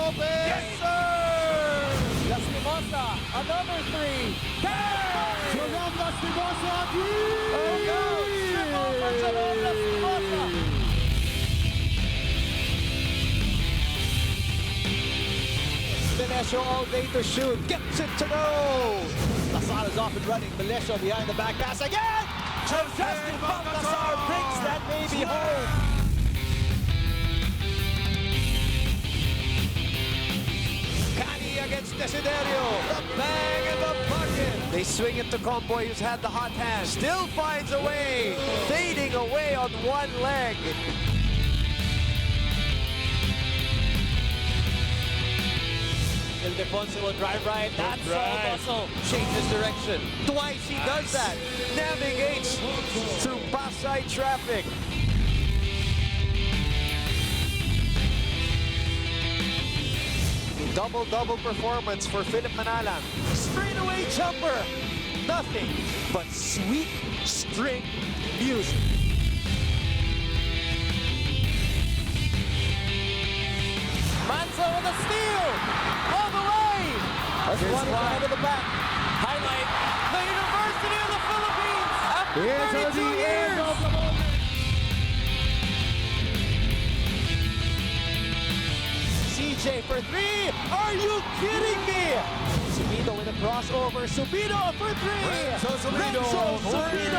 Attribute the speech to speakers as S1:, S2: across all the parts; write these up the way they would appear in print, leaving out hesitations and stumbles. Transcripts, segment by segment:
S1: open.
S2: Yes, sir! Lastimosa, another three. Cash!
S1: Jerome Lastimosa
S2: Oh, go! Triple for Jerome Lastimosa. Melesio all day to shoot. Gets it to go. Lasal is off and running. Melesio behind the back pass again. Justin Baltasar brings that baby home. Cani against Desiderio. The bang in the bucket. They swing it to Comboy, who's had the hot hand. Still finds a way. Fading away on one leg. Ildefonso will drive right. That's all muscle. Changes direction. Twice he does that. Navigates through Pasay traffic. Double-double performance for Philip Manalang. Straightaway jumper. Nothing but sweet string music. Manzo with a steal. All the way. That's one out of the back. Highlight the University of the Philippines after 32 years. CJ for three. Are you kidding me? Subido with a crossover. Subido for three. Renzo Subido.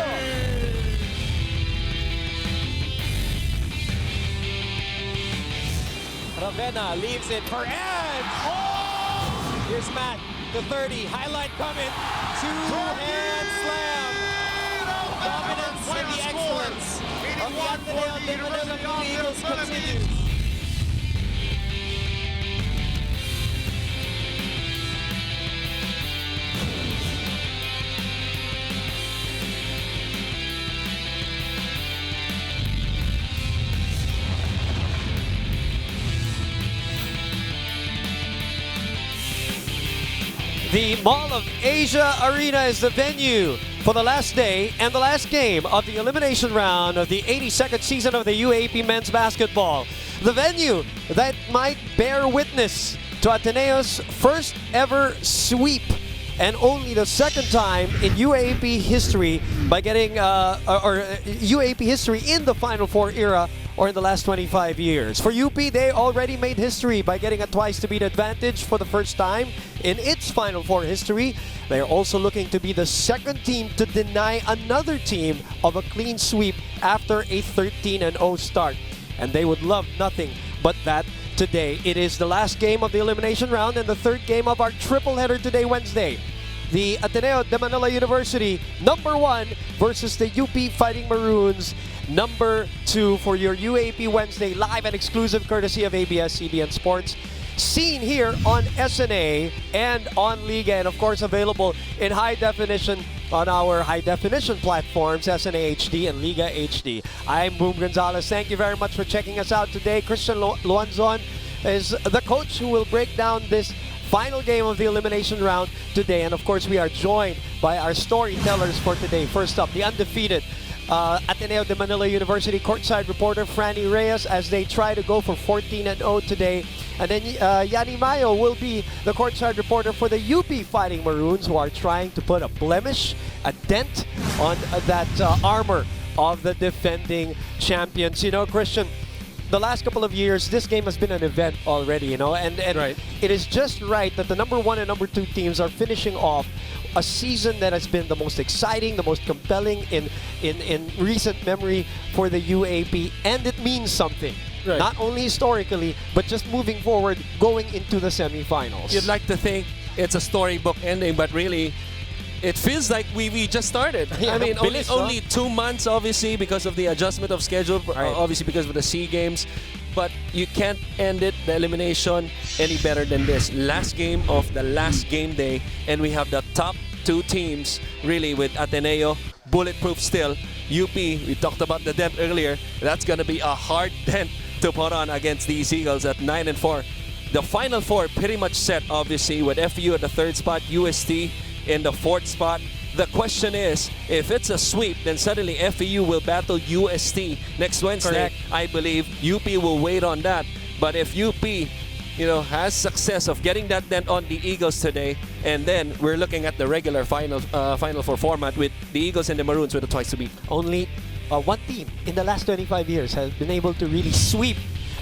S2: Ravenna leaves it for Edge. Oh! Here's Matt, the 30. Highlight coming. Two-hand slam. Dominance and the excellence of the Ateneo de Manila Blue Eagles continues. The Mall of Asia Arena is the venue for the last day and the last game of the elimination round of the 82nd season of the UAAP men's basketball. The venue that might bear witness to Ateneo's first ever sweep and only the second time in UAAP history by getting UAAP history in the Final Four era or in the last 25 years. For UP, they already made history by getting a twice-to-beat advantage for the first time in its Final Four history. They are also looking to be the second team to deny another team of a clean sweep after a 13-0 start. And they would love nothing but that today. It is the last game of the elimination round and the third game of our triple header today, Wednesday. The Ateneo de Manila University, #1 versus the UP Fighting Maroons, #2 for your UAP Wednesday live and exclusive courtesy of ABS-CBN Sports. Seen here on SNA and on Liga, and of course available in high definition on our high definition platforms, SNA HD and Liga HD. I'm Boom Gonzalez. Thank you very much for checking us out today. Christian Luanzon is the coach who will break down this final game of the elimination round today. And of course, we are joined by our storytellers for today. First up, the undefeated Ateneo de Manila University courtside reporter Franny Reyes as they try to go for 14-0 today. And then Yanni Mayo will be the courtside reporter for the UP Fighting Maroons, who are trying to put a blemish, a dent on that armor of the defending champions. You know, Christian, the last couple of years, this game has been an event already, you know, and
S3: right.
S2: It is just right that the #1 and #2 teams are finishing off a season that has been the most exciting, the most compelling in recent memory for the UAP, and it means something.
S3: Right.
S2: Not only historically, but just moving forward, going into the semifinals.
S3: You'd like to think it's a storybook ending, but really, it feels like we just started.
S2: Yeah,
S3: I mean,
S2: bilis,
S3: only 2 months, obviously, because of the adjustment of schedule,
S2: Right.
S3: obviously because of the SEA Games. But you can't end it, the elimination, any better than this. Last game of the last game day, and we have the top 2 teams, really, with Ateneo, bulletproof still. UP, we talked about the dent earlier. That's going to be a hard dent to put on against these Eagles at 9-4. The Final Four pretty much set, obviously, with FU at the 3rd spot, UST in the 4th spot. The question is, if it's a sweep, then suddenly FEU will battle UST next Wednesday.
S2: Correct.
S3: I believe UP will wait on that. But if UP has success of getting that dent on the Eagles today. And then we're looking at the regular Final Four format with the Eagles and the Maroons with a twice to beat.
S2: Only one team in the last 25 years has been able to really sweep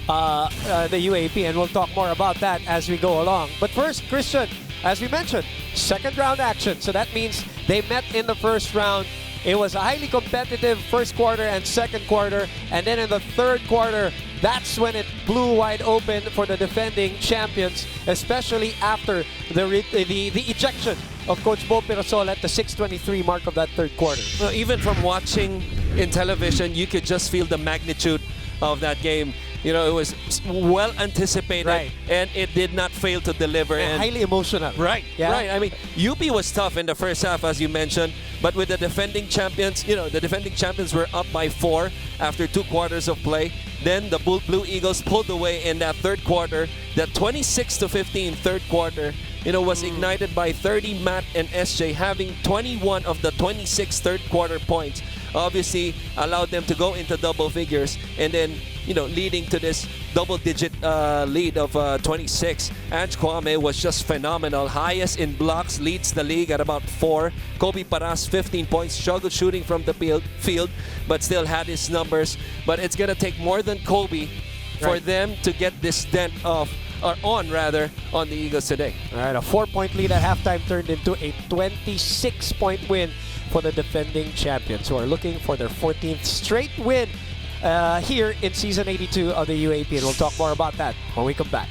S2: the UAP, and we'll talk more about that as we go along. But first, Christian, as we mentioned, second round action. So that means they met in the first round. It was a highly competitive first quarter and second quarter, and then in the third quarter, that's when it blew wide open for the defending champions, especially after the ejection of Coach Bo Pirasol at the 6:23 mark of that third quarter.
S3: Well, even from watching in television, you could just feel the magnitude of that game. It was well anticipated,
S2: right,
S3: and it did not fail to deliver.
S2: And highly emotional.
S3: Right,
S2: yeah.
S3: Right. I mean, UP was tough in the first half, as you mentioned, but with the defending champions, the defending champions were up by 4 after 2 quarters of play. Then the Blue Eagles pulled away in that third quarter. The 26-15 third quarter, was ignited by 30 Matt and SJ having 21 of the 26 third quarter points. Obviously allowed them to go into double figures, and then leading to this double-digit lead of 26. Ange Kwame was just phenomenal. Highest in blocks, leads the league at about 4. Kobe Paras, 15 points, struggled shooting from the field, but still had his numbers. But it's gonna take more than Kobe for them to get this dent on the Eagles today.
S2: All right, a 4-point lead at halftime turned into a 26-point win for the defending champions, who are looking for their 14th straight win here in season 82 of the UAP, and we'll talk more about that when we come back.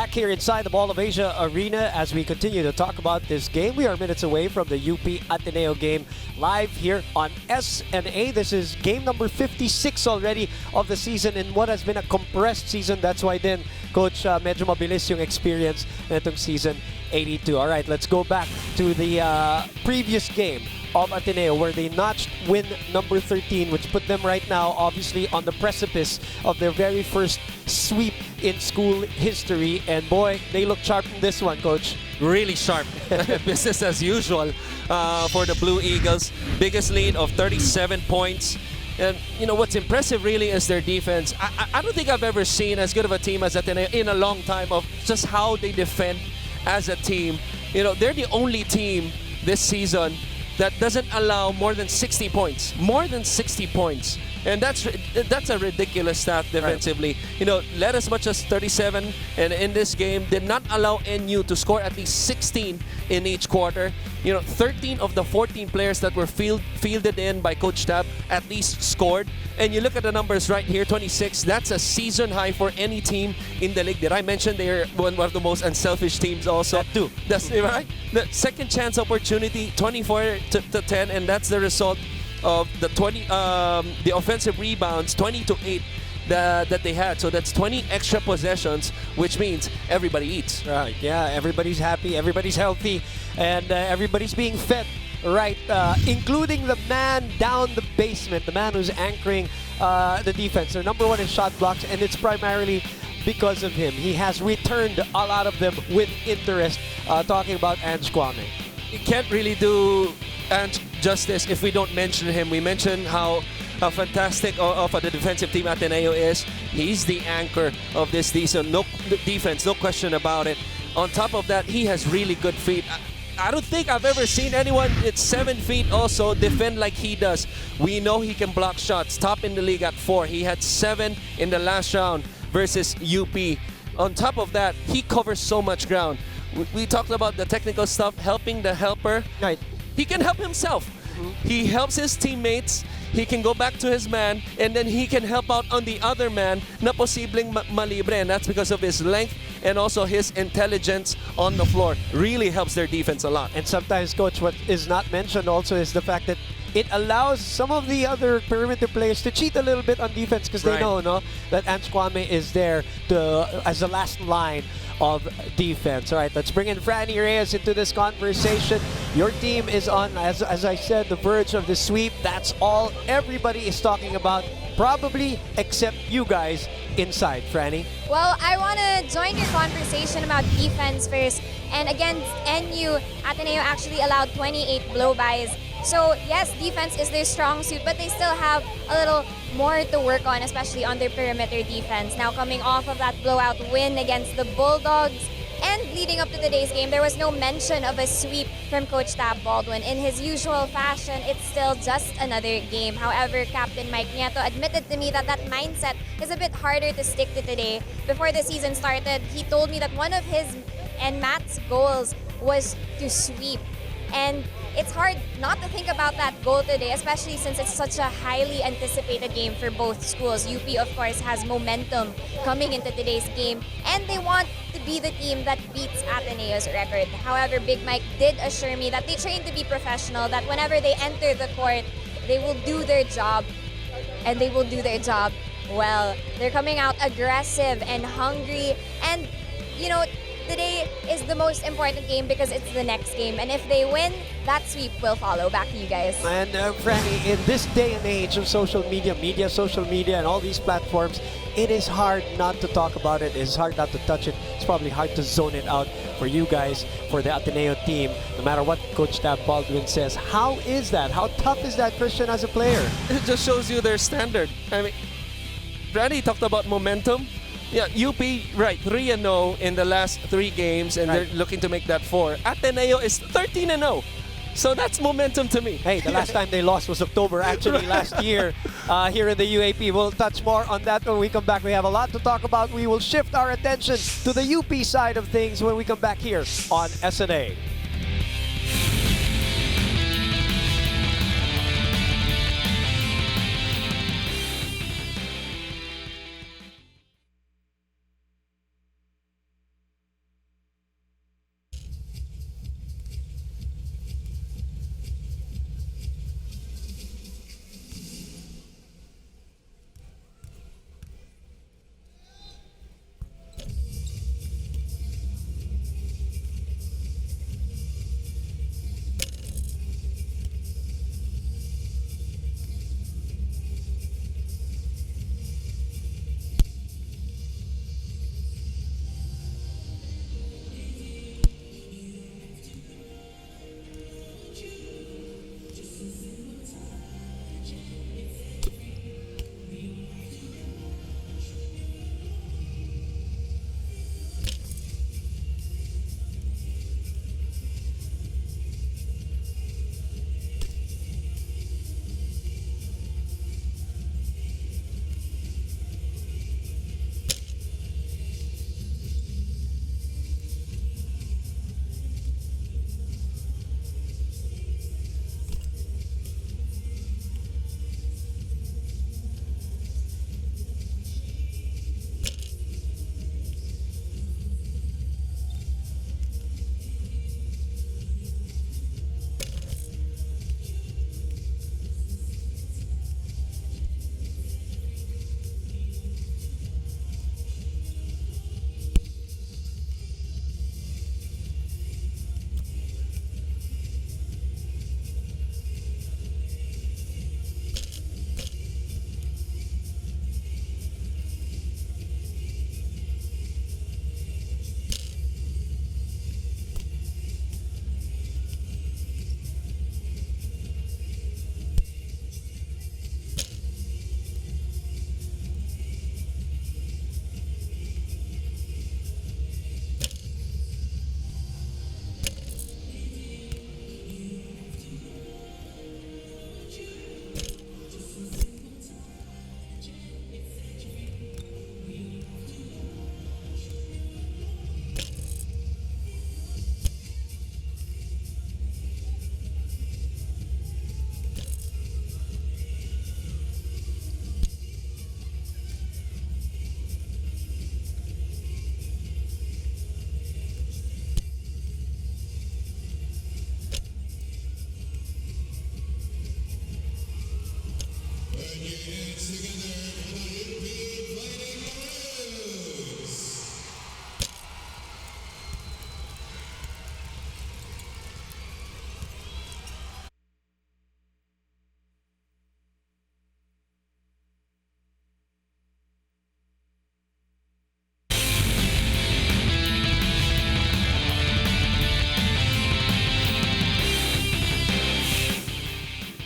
S2: back here inside the Mall of Asia Arena as we continue to talk about this game. We are minutes away from the UP Ateneo game live here on SNA. This is game number 56 already of the season in what has been a compressed season. That's why then, Coach, medyo mabilis yung experience nitong season 82. All right, let's go back to the previous game of Ateneo where they notched win number 13, which put them right now obviously on the precipice of their very first sweep in school history. And boy, they look sharp in this one, Coach.
S3: Really sharp. Business as usual for the Blue Eagles. Biggest lead of 37 points. And you know what's impressive really is their defense. I don't think I've ever seen as good of a team as Ateneo in a long time of just how they defend as a team. You know, they're the only team this season that doesn't allow more than 60 points. More than 60 points. And that's a ridiculous stat defensively. Right. You know, led as much as 37, and in this game did not allow NU to score at least 16 in each quarter. You know, 13 of the 14 players that were fielded in by Coach Tab at least scored. And you look at the numbers right here, 26. That's a season high for any team in the league. Did I mention they're one of the most unselfish teams also?
S2: That too.
S3: That's right. The second chance opportunity, 24 to 10, and that's the result of the the offensive rebounds, 20 to 8 that they had. So that's 20 extra possessions, which means everybody eats.
S2: Right. Yeah. Everybody's happy. Everybody's healthy, and everybody's being fed. Right, including the man down the basement, the man who's anchoring the defense. They're number one in shot blocks, and it's primarily because of him. He has returned a lot of them with interest. Talking about Ange Kwame.
S3: You can't really do Ange justice if we don't mention him. We mentioned how fantastic of the defensive team Ateneo is. He's the anchor of this season. No defense, no question about it. On top of that, he has really good feet. I don't think I've ever seen anyone at 7 feet also defend like he does. We know he can block shots. Top in the league at 4. He had 7 in the last round versus UP. On top of that, he covers so much ground. We talked about the technical stuff, helping the helper.
S2: Right.
S3: He can help himself. He helps his teammates. He can go back to his man, and then he can help out on the other man na posibleng malibre, and that's because of his length and also his intelligence on the floor. Really helps their defense a lot.
S2: And sometimes, Coach, what is not mentioned also is the fact that it allows some of the other perimeter players to cheat a little bit on defense because they know that Ange Kwame is there as the last line of defense. All right, let's bring in Franny Reyes into this conversation. Your team is on, as I said, the verge of the sweep. That's all everybody is talking about, probably except you guys inside. Franny?
S1: Well, I want to join your conversation about defense first. And against NU, Ateneo actually allowed 28 blow-bys. So yes, defense is their strong suit, but they still have a little more to work on, especially on their perimeter defense. Now coming off of that blowout win against the Bulldogs, and leading up to today's game, there was no mention of a sweep from Coach Tab Baldwin. In his usual fashion, it's still just another game. However, Captain Mike Nieto admitted to me that that mindset is a bit harder to stick to today. Before the season started, he told me that one of his and Matt's goals was to sweep. And it's hard not to think about that goal today, especially since it's such a highly anticipated game for both schools. UP, of course, has momentum coming into today's game, and they want to be the team that beats Ateneo's record. However, Big Mike did assure me that they train to be professional, that whenever they enter the court, they will do their job, and they will do their job well. They're coming out aggressive and hungry, and, you know, today is the most important game because it's the next game. And if they win, that sweep will follow. Back to you guys.
S2: And Franny, in this day and age of social media, and all these platforms, it is hard not to talk about it. It's hard not to touch it. It's probably hard to zone it out for you guys, for the Ateneo team, no matter what Coach Tab Baldwin says. How is that? How tough is that, Christian, as a player?
S3: It just shows you their standard. I mean, Randy talked about momentum. Yeah, UP, right, 3-0 in the last 3 games, and they're looking to make that 4. Ateneo is 13-0. So that's momentum to me.
S2: Hey, the last time they lost was October, actually, last year here in the UAP. We'll touch more on that when we come back. We have a lot to talk about. We will shift our attention to the UP side of things when we come back here on SNA.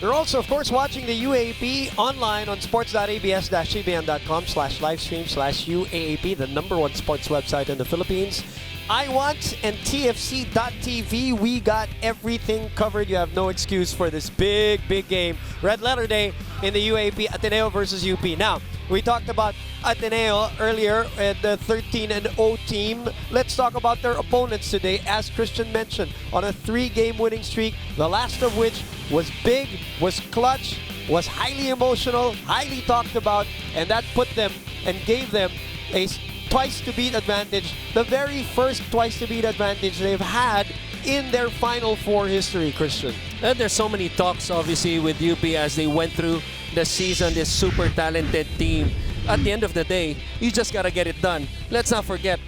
S2: You're also, of course, watching the UAAP online on sports.abs-cbn.com/livestream/UAAP, the #1 sports website in the Philippines. I Want and TFC.TV. We got everything covered. You have no excuse for this big, big game. Red letter day in the UAAP, Ateneo versus UP. Now, we talked about Ateneo earlier and the 13-0 team. Let's talk about their opponents today. As Christian mentioned, on a 3-game winning streak, the last of which was big, was clutch, was highly emotional, highly talked about, and that put them and gave them a twice-to-beat advantage, the very first twice-to-beat advantage they've had in their Final Four history, Christian.
S3: And there's so many talks, obviously, with UP as they went through the season, this super talented team. At the end of the day, you just got to get it done. Let's not forget,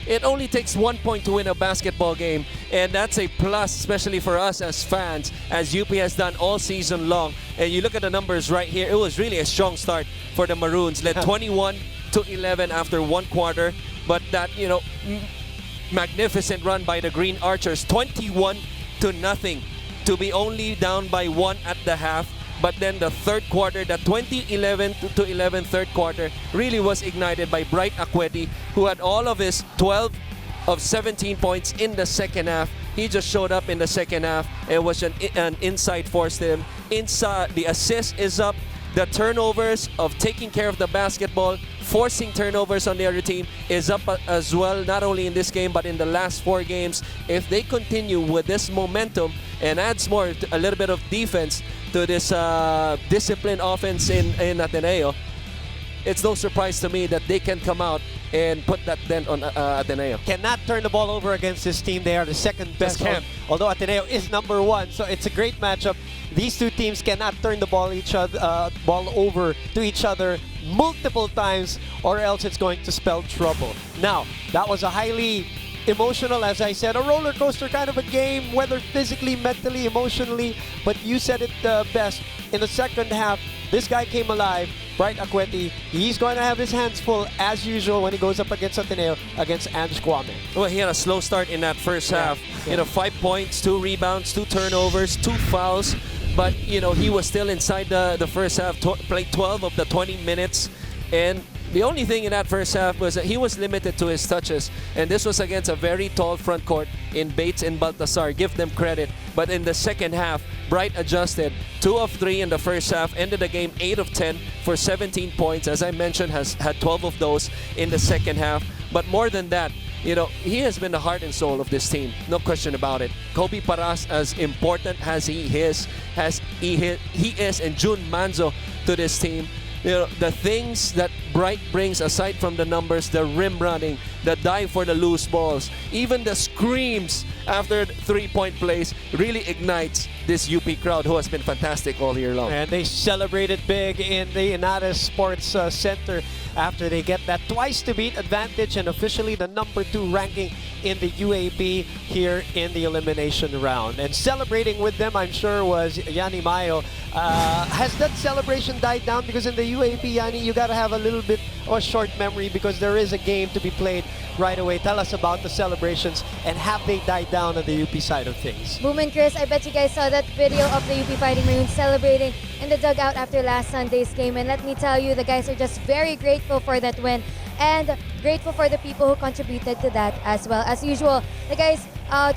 S3: it only takes 1 point to win a basketball game, and that's a plus, especially for us as fans, as UP has done all season long. And you look at the numbers right here, it was really a strong start for the Maroons. Led 21-11 after 1 quarter, but that, magnificent run by the Green Archers, 21-0, to be only down by 1 at the half. But then the third quarter, the 20-11 third quarter, really was ignited by Bright Akweti, who had all of his 12 of 17 points in the second half. He just showed up in the second half and was an inside force to him. Inside, the assist is up. The turnovers of taking care of the basketball, forcing turnovers on the other team is up as well, not only in this game but in the last 4 games. If they continue with this momentum and adds more, a little bit of defense to this disciplined offense in Ateneo, it's no surprise to me that they can come out and put that dent on Ateneo.
S2: Cannot turn the ball over against this team. They are the second best. Although Ateneo is #1, so it's a great matchup. These two teams cannot turn the ball over to each other multiple times, or else it's going to spell trouble. Now, that was a highly emotional, as I said, a roller coaster kind of a game, whether physically, mentally, emotionally. But you said it best. In the second half, this guy came alive. Bright Akweti, he's going to have his hands full as usual when he goes up against Ateneo, against Ange Kwame.
S3: Well, he had a slow start in that first half. 5 points, 2 rebounds, 2 turnovers, 2 fouls. But, he was still inside the first half, played 12 of the 20 minutes. And the only thing in that first half was that he was limited to his touches. And this was against a very tall front court in Bates and Baltasar. Give them credit. But in the second half, Bright adjusted. 2 of 3 in the first half. Ended the game 8 of 10 for 17 points. As I mentioned, has had 12 of those in the second half. But more than that, he has been the heart and soul of this team. No question about it. Kobe Paras, as important as he is, and Jun Manzo to this team. The things that Bright brings aside from the numbers, the rim running, the dive for the loose balls, even the screams after 3-point plays really ignites this UP crowd, who has been fantastic all year long.
S2: And they celebrated big in the Inares Sports Center after they get that twice-to-beat advantage and officially the #2 ranking in the UAP here in the elimination round. And celebrating with them, I'm sure, was Yanni Mayo. Has that celebration died down? Because in the UAP, Yanni, you got to have a little bit of a short memory because there is a game to be played right away. Tell us about the celebrations and have they died down on the UP side of things?
S1: Boom and Chris, I bet you guys saw that video of the UP Fighting Maroons celebrating in the dugout after last Sunday's game. And let me tell you, the guys are just very grateful for that win and grateful for the people who contributed to that as well. As usual, the guys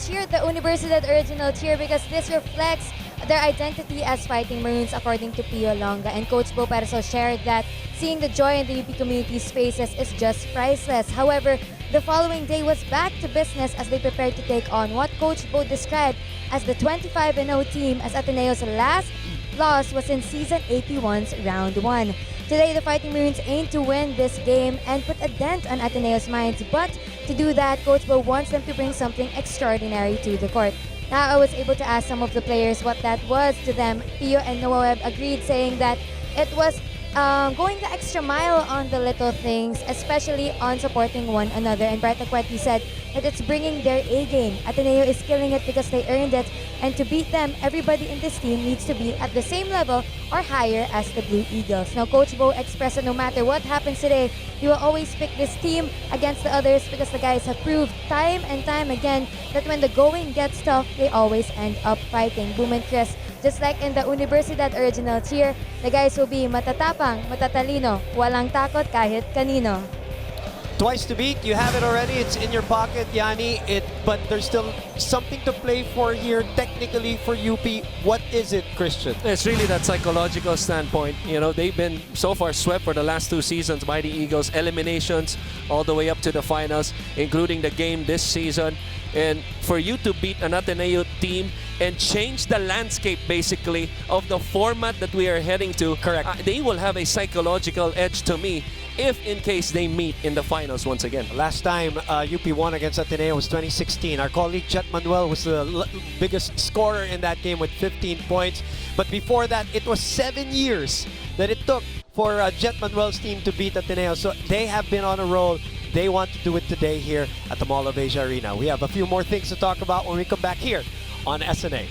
S1: cheered the Universidad original cheer because this reflects their identity as Fighting Maroons, according to Pio Longa. And Coach Bo Perso shared that seeing the joy in the UP community's faces is just priceless. However, the following day was back to business as they prepared to take on what Coach Bo described as the 25-0 team, as Ateneo's last loss was in Season 81's Round 1. Today, the Fighting Maroons aim to win this game and put a dent on Ateneo's minds. But to do that, Coach Bo wants them to bring something extraordinary to the court. Now, I was able to ask some of the players what that was to them. Pio and Noah Webb agreed, saying that it was going the extra mile on the little things, especially on supporting one another. And Bright Akweti said that it's bringing their A-game. Ateneo is killing it because they earned it. And to beat them, everybody in this team needs to be at the same level or higher as the Blue Eagles. Now, Coach Bo expressed that no matter what happens today, he will always pick this team against the others because the guys have proved time and time again that when the going gets tough, they always end up fighting. Boom and Chris,
S4: Just like in the Universidad Originals here, the guys will be matatapang, matatalino, walang takot kahit kanino.
S2: Twice to beat, you have it already. It's in your pocket, Yanni. But there's still something to play for here technically for UP. What is it, Christian?
S3: It's really that psychological standpoint. You know, they've been so far swept for the last 2 seasons by the Eagles. Eliminations all the way up to the finals, including the game this season. And for you to beat an Ateneo team and change the landscape, basically, of the format that we are heading to,
S2: Correct.
S3: They will have a psychological edge to me if in case they meet in the finals once again.
S2: Last time UP won against Ateneo was 2016. Our colleague Jet Manuel was the biggest scorer in that game with 15 points. But before that, it was 7 years that it took for Jet Manuel's team to beat Ateneo. So they have been on a roll. They want to do it today here at the Mall of Asia Arena. We have a few more things to talk about when we come back here on SNA.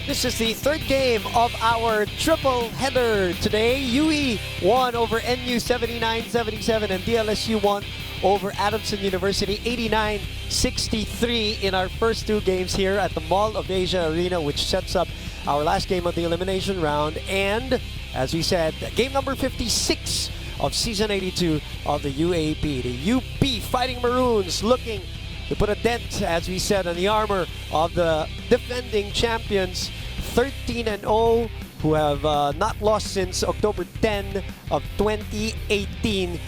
S2: This is the third game of our triple header today. UE won over NU 79-77 and DLSU won over Adamson University 89-63 in our first 2 games here at the Mall of Asia Arena, which sets up our last game of the elimination round. And as we said, game number 56 of season 82 of the UAAP. The UP Fighting Maroons looking to put a dent, as we said, on the armor of the defending champions, 13-0, who have not lost since October 10 of 2018.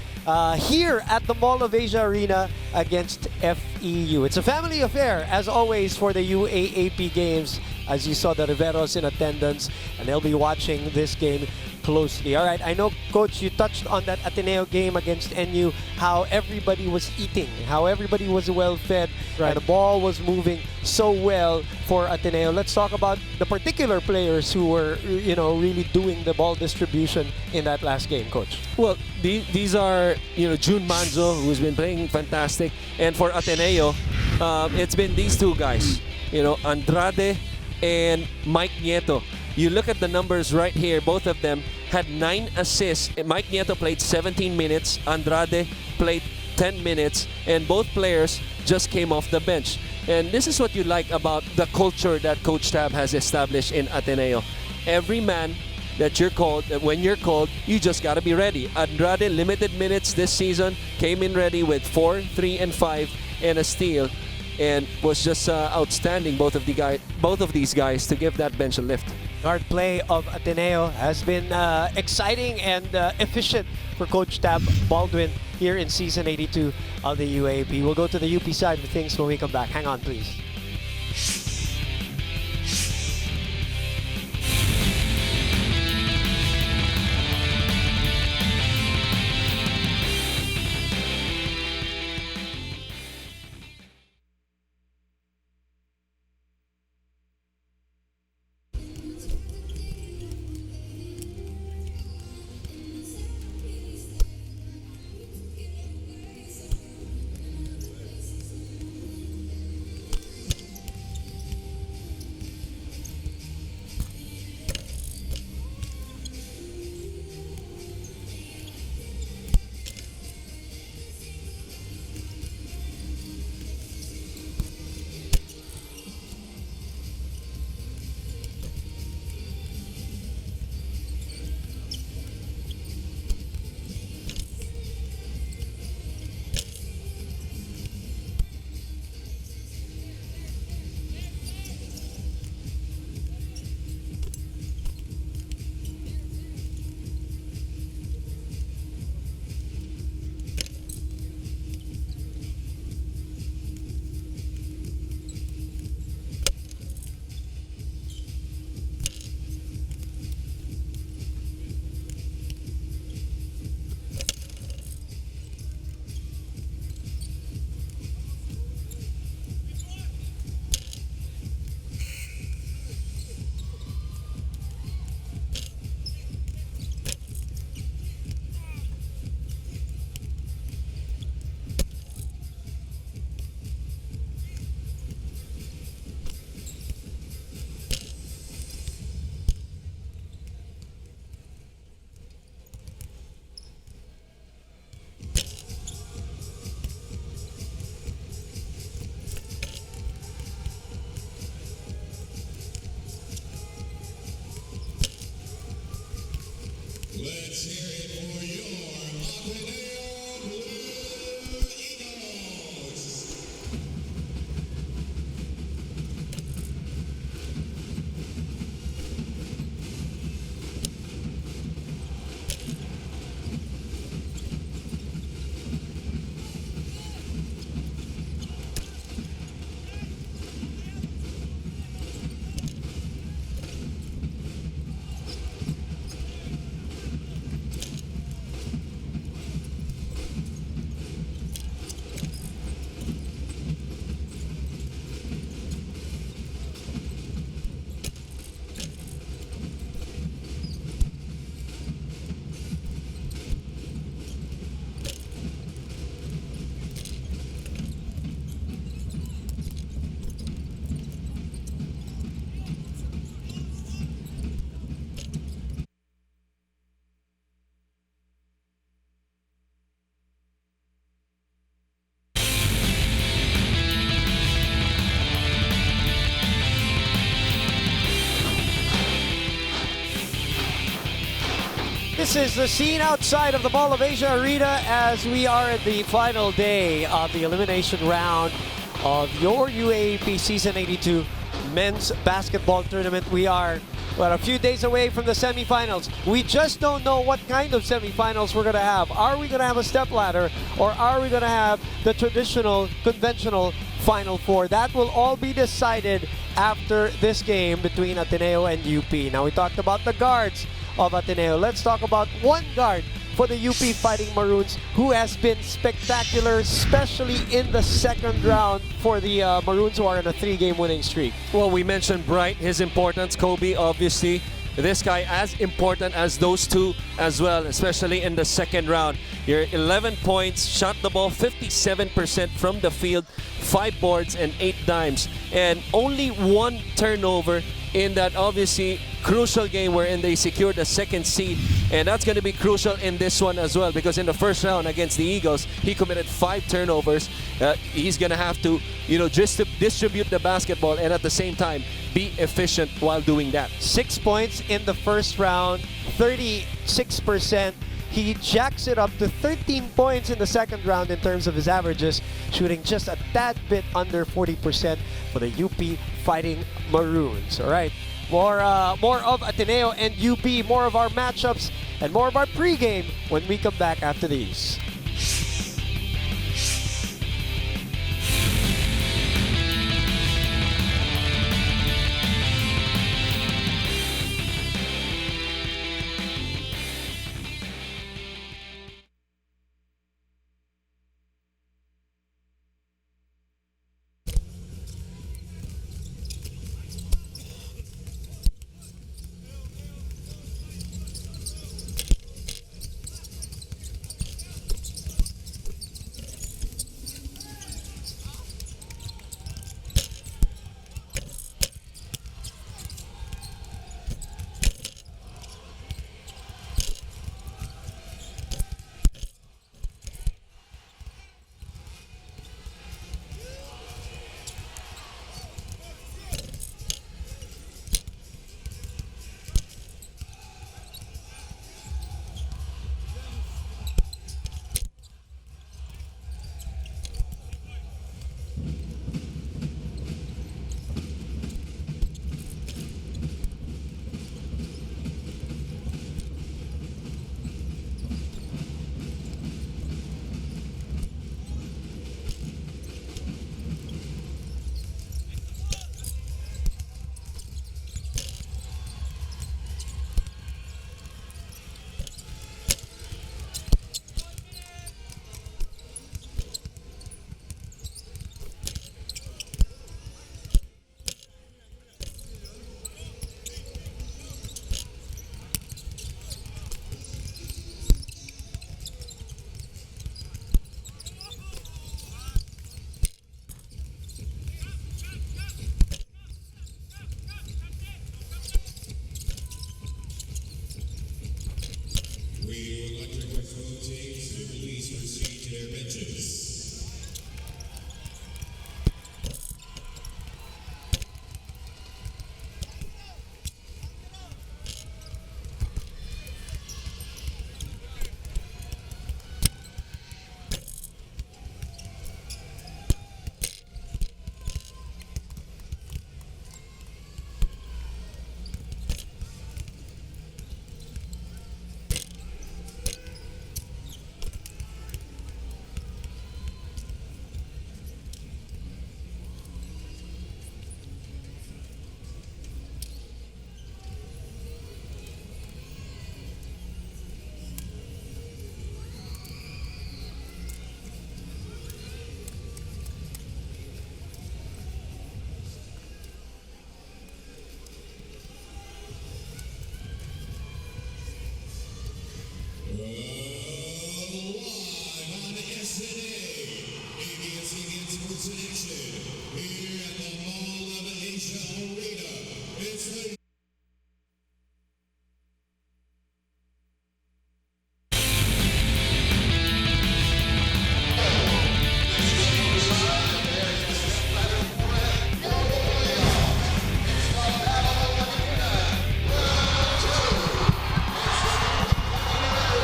S2: here at the Mall of Asia Arena against FEU. It's a family affair, as always, for the UAAP games. As you saw, the Riveros in attendance, and they'll be watching this game closely. All right, I know, Coach, you touched on that Ateneo game against NU, how everybody was eating, how everybody was well fed, and the ball was moving so well for Ateneo. Let's talk about the particular players who were, really doing the ball distribution in that last game, Coach.
S3: Well, these are, June Manzo, who's been playing fantastic. And for Ateneo, it's been these two guys, Andrade and Mike Nieto. You look at the numbers right here, both of them had 9 assists. Mike Nieto played 17 minutes, Andrade played 10 minutes, and both players just came off the bench. And this is what you like about the culture that Coach Tab has established in Ateneo. Every man that you're called, when you're called, you just got to be ready. Andrade, limited minutes this season, came in ready with 4, 3, and 5, and a steal, and was just outstanding, both of these guys, to give that bench a lift.
S2: Guard play of Ateneo has been exciting and efficient for Coach Tab Baldwin here in Season 82 of the UAAP. We'll go to the UP side of things when we come back. Hang on, please.
S5: Let's hear it for your Ateneo Blue Eagles.
S2: This is the scene outside of the Mall of Asia Arena as we are at the final day of the elimination round of your UAAP Season 82 men's basketball tournament. We are Well, a few days away from the semifinals. We just don't know what kind of semifinals we're going to have. Are we going to have a stepladder, or are we going to have the traditional, conventional Final Four? That will all be decided after this game between Ateneo and UP. Now, we talked about the guards of Ateneo. Let's talk about one guard for the UP Fighting Maroons who has been spectacular, especially in the second round for the Maroons, who are in a 3-game winning streak.
S3: Well, we mentioned Bright, his importance. Kobe, obviously. This guy as important as those two as well, especially in the second round. You're 11 points, shot the ball 57% from the field, 5 boards and 8 dimes, and only 1 turnover in that obviously crucial game wherein they secured the second seed. And that's going to be crucial in this one as well, because in the first round against the Eagles, he committed 5 turnovers. He's going to have to, just to distribute the basketball and at the same time be efficient while doing that.
S2: 6 points in the first round, 36%. He jacks it up to 13 points in the second round in terms of his averages, shooting just a tad bit under 40% for the UP Fighting Maroons. All right, more of Ateneo and UP, more of our matchups, and more of our pregame when we come back after these.
S5: We would like to request both teams to please proceed to their benches.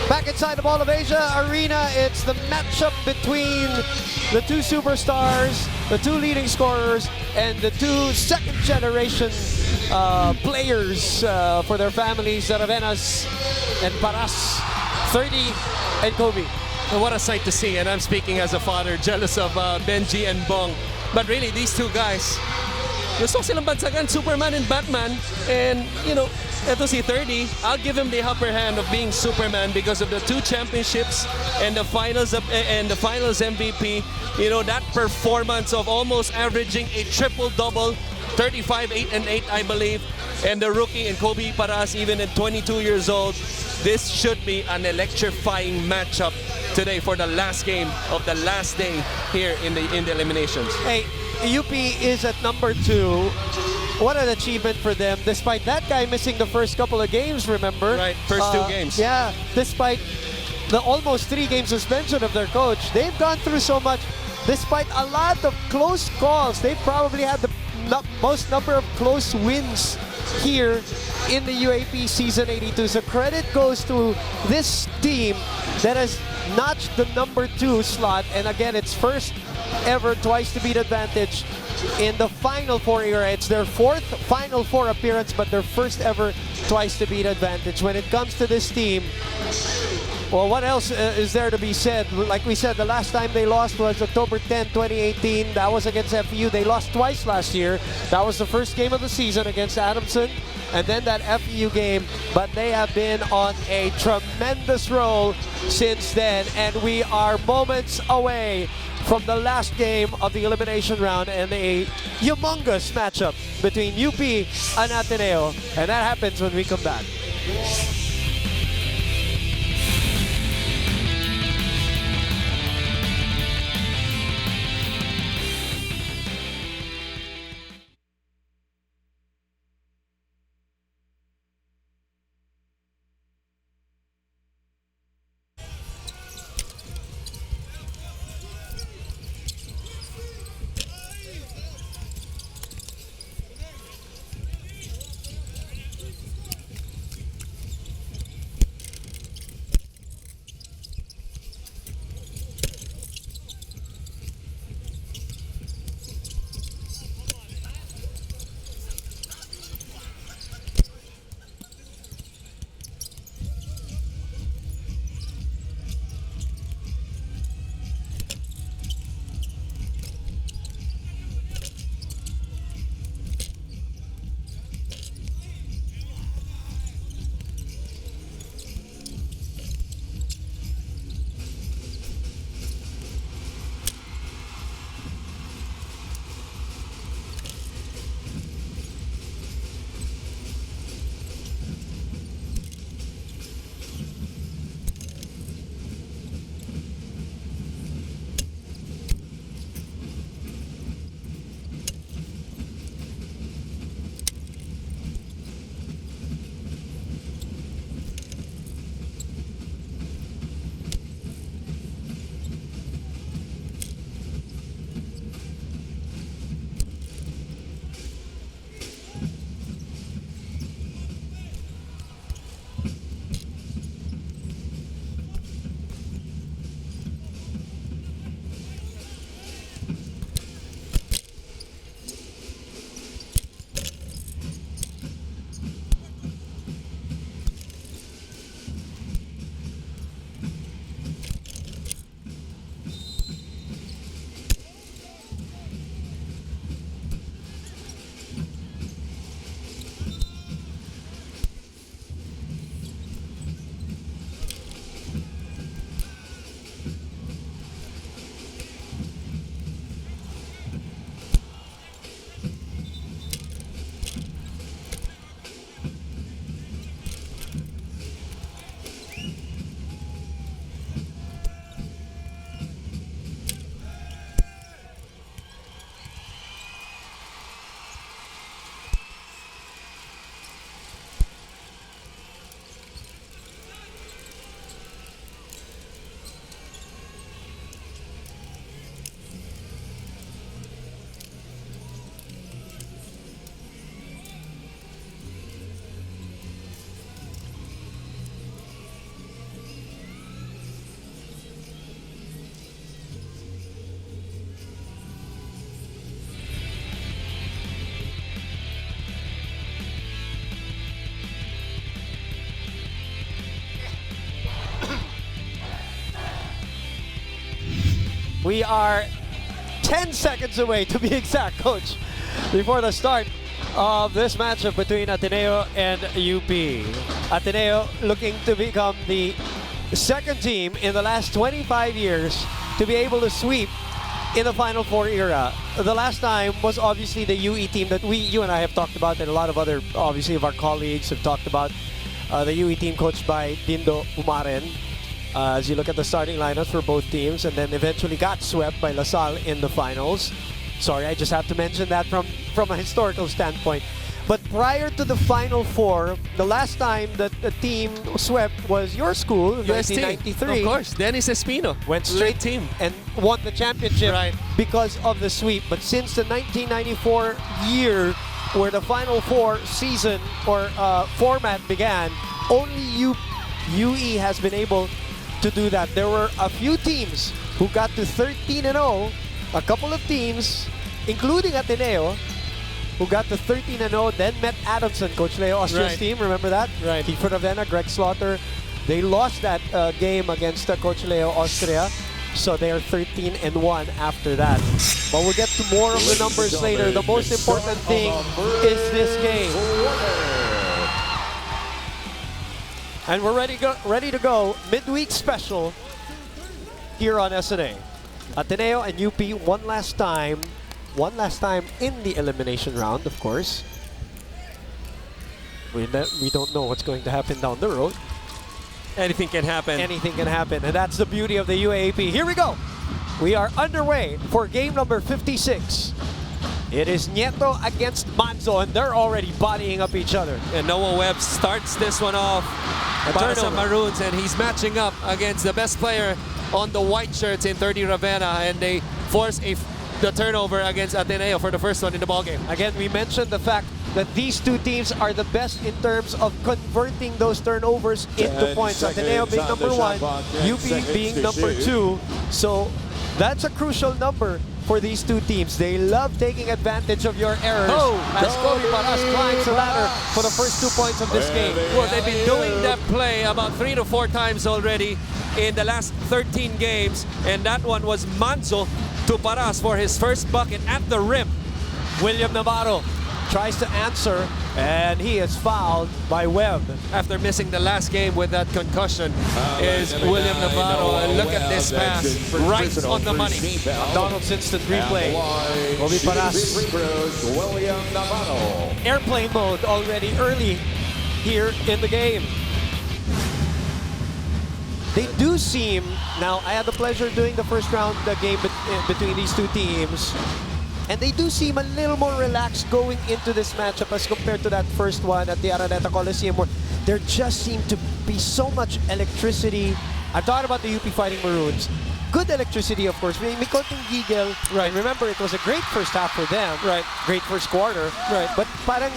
S2: Back inside the Mall of Asia Arena, it's the matchup between the two superstars, the two leading scorers, and the two second-generation players for their families, Ravenas and Paras, 30 and Kobe.
S3: And what a sight to see, and I'm speaking as a father, jealous of Benji and Bong. But really, these two guys, gusto silang bansagan, Superman and Batman. And, you know, eto si 30, I'll give him the upper hand of being Superman because of the 2 championships and the finals MVP. You know, that performance of almost averaging a triple-double, 35, 8, and 8, I believe. And the rookie and Kobe Paras, even at 22 years old, this should be an electrifying matchup today for the last game of the last day here in the eliminations.
S2: Hey, UP is at number 2. What an achievement for them, despite that guy missing the first couple of games, remember?
S3: Right, first 2 games.
S2: Yeah, despite the almost 3-game suspension of their coach. They've gone through so much. Despite a lot of close calls, they've probably had the most number of close wins here in the UAP Season 82. So credit goes to this team that has notched the number 2 slot. And again, it's first ever twice to beat advantage in the Final Four era. It's their 4th Final Four appearance, but their first ever twice to beat advantage. When it comes to this team, well, what else is there to be said? Like we said, the last time they lost was October 10, 2018. That was against FEU. They lost twice last year. That was the first game of the season against Adamson, and then that FEU game. But they have been on a tremendous roll since then, and we are moments away from the last game of the elimination round and a humongous matchup between UP and Ateneo. And that happens when we come back. We are 10 seconds away, to be exact, Coach, before the start of this matchup between Ateneo and UP. Ateneo looking to become the second team in the last 25 years to be able to sweep in the Final Four era. The last time was obviously the UE team that you and I have talked about, and a lot of other, obviously, of our colleagues have talked about. The UE team coached by Dindo Umaren. As you look at the starting lineups for both teams, and then eventually got swept by LaSalle in the finals. Sorry, I just have to mention that from a historical standpoint. But prior to the Final Four, the last time that the team swept was your school,
S3: UST,
S2: 1993.
S3: of course. Dennis Espino.
S2: Went straight
S3: team.
S2: and won the championship
S3: Right.
S2: because of the sweep. But since the 1994 year, where the Final Four season or format began, only UE has been able to do that. There were a few teams who got to 13-0, a couple of teams, including Ateneo, who got to 13-0, then met Adamson, Coach Leo Austria's
S3: Right.
S2: team. Remember that?
S3: Right.
S2: Tifo Ravenna, Greg Slaughter. They lost that game against Coach Leo Austria. So they are 13-1 after that. But we'll get to more of the numbers later. The most important thing is this game. And we're ready to go. Midweek special here on SNA. Ateneo and UP one last time in the elimination round, of course. We don't know what's going to happen down the road.
S3: Anything can happen.
S2: Anything can happen, and that's the beauty of the UAAP. Here we go. We are underway for game number 56. It is Nieto against Manzo, and they're already bodying up each other.
S3: And Noah Webb starts this one off para sa Maroons, and he's matching up against the best player on the white shirts in 30 Ravenna, and they force the turnover against Ateneo for the first one in the ballgame.
S2: Again, we mentioned the fact that these two teams are the best in terms of converting those turnovers into points. Ateneo being number 1, UP being number 2. So that's a crucial number for these two teams. They love taking advantage of your errors. As Kobe Paras climbs the ladder for the first 2 points of this game.
S3: Well, they've been doing that play about 3 to 4 times already in the last 13 games, and that one was Manzo to Paras for his first bucket at the rim.
S2: William Navarro tries to answer, and he is fouled by Webb.
S3: After missing the last game with that concussion is William Navarro. And look at this pass, right on the money.
S2: McDonald's instant replay. Kobe Paras.
S5: William Navarro.
S2: Airplane mode already early here in the game. They do seem, now I had the pleasure of doing the first round game between these two teams, and they do seem a little more relaxed going into this matchup as compared to that first one at the Araneta Coliseum, where there just seemed to be so much electricity. I thought about the UP Fighting Maroons. Good electricity, of course. May konting giggle. Right. Remember, it was a great first half for them.
S3: Right.
S2: Great first quarter.
S3: Right.
S2: But parang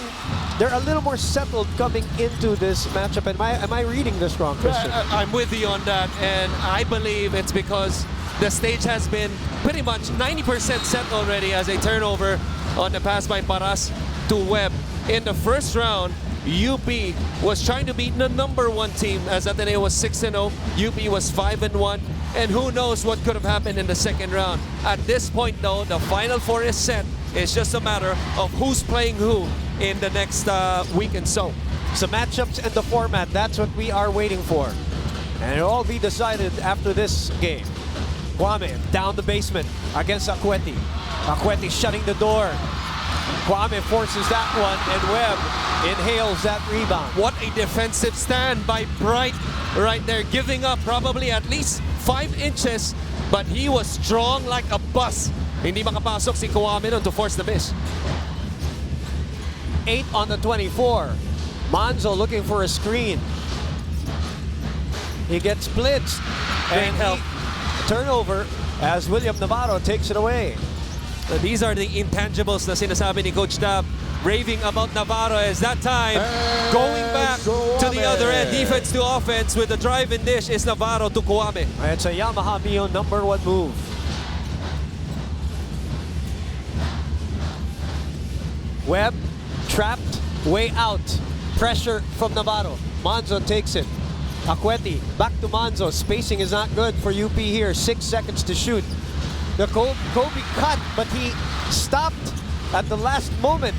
S2: they're a little more settled coming into this matchup. Am I reading this wrong, Christian?
S3: I'm with you on that, and I believe it's because the stage has been pretty much 90% set already as a turnover on the pass by Paras to Webb. In the first round, UP was trying to beat the number 1 team as Ateneo was 6-0, UP was 5-1, and who knows what could have happened in the second round. At this point though, the Final Four is set. It's just a matter of who's playing who in the next week and so.
S2: So matchups and the format, that's what we are waiting for. And it'll all be decided after this game. Kwame down the basement against Akweti. Akweti shutting the door. Kwame forces that one, and Webb inhales that rebound.
S3: What a defensive stand by Bright right there, giving up probably at least 5 inches, but he was strong like a bus. Hindi makapasok si Kwame nun to force the miss.
S2: 8 on the 24. Manzo looking for a screen. He gets blitzed. And
S3: help.
S2: Turnover as William Navarro takes it away.
S3: So these are the intangibles na sinasabi ni Coach Tab, raving about Navarro as that time going back to the other end. Defense to offense with the drive and dish is Navarro to Kwame.
S2: It's a Yamaha Mio #1 move. Webb trapped, way out. Pressure from Navarro. Manzo takes it. Akweti back to Manzo. Spacing is not good for UP here. 6 seconds to shoot. The Kobe cut, but he stopped at the last moment.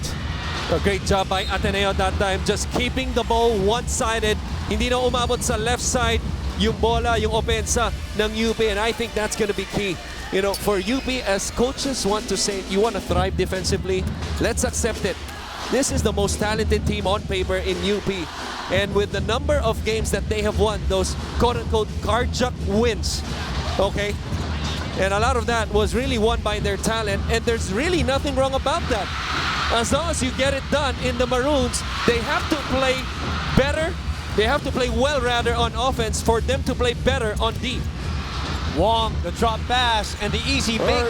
S3: A great job by Ateneo that time, just keeping the ball one-sided. Hindi na umabot sa left side yung bola, yung opensa ng UP, and I think that's going to be key. You know, for UP, as coaches want to say, you want to thrive defensively, let's accept it. This is the most talented team on paper in UP. And with the number of games that they have won, those quote-unquote carjack wins, okay? And a lot of that was really won by their talent, and there's really nothing wrong about that. As long as you get it done in the Maroons, they have to play better. They have to play well, rather, on offense for them to play better on D.
S2: Wong, the drop pass, and the easy make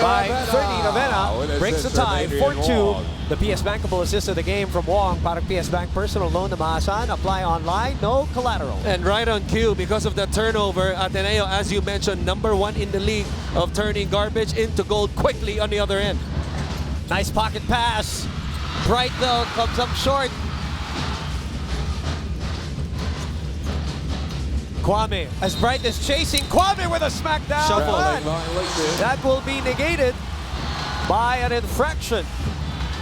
S2: by Fernie Ravena breaks the tie, 4-2. The PS Bankable assist of the game from Wong. Para PS Bank personal loan na maasahan. Apply online, no collateral.
S3: And right on cue, because of the turnover, Ateneo, as you mentioned, #1 in the league of turning garbage into gold quickly on the other end.
S2: Nice pocket pass. Bright, though, comes up short. Kwame, as Bright is chasing. Kwame with a smackdown.
S3: Shuffle.
S2: But that will be negated by an infraction.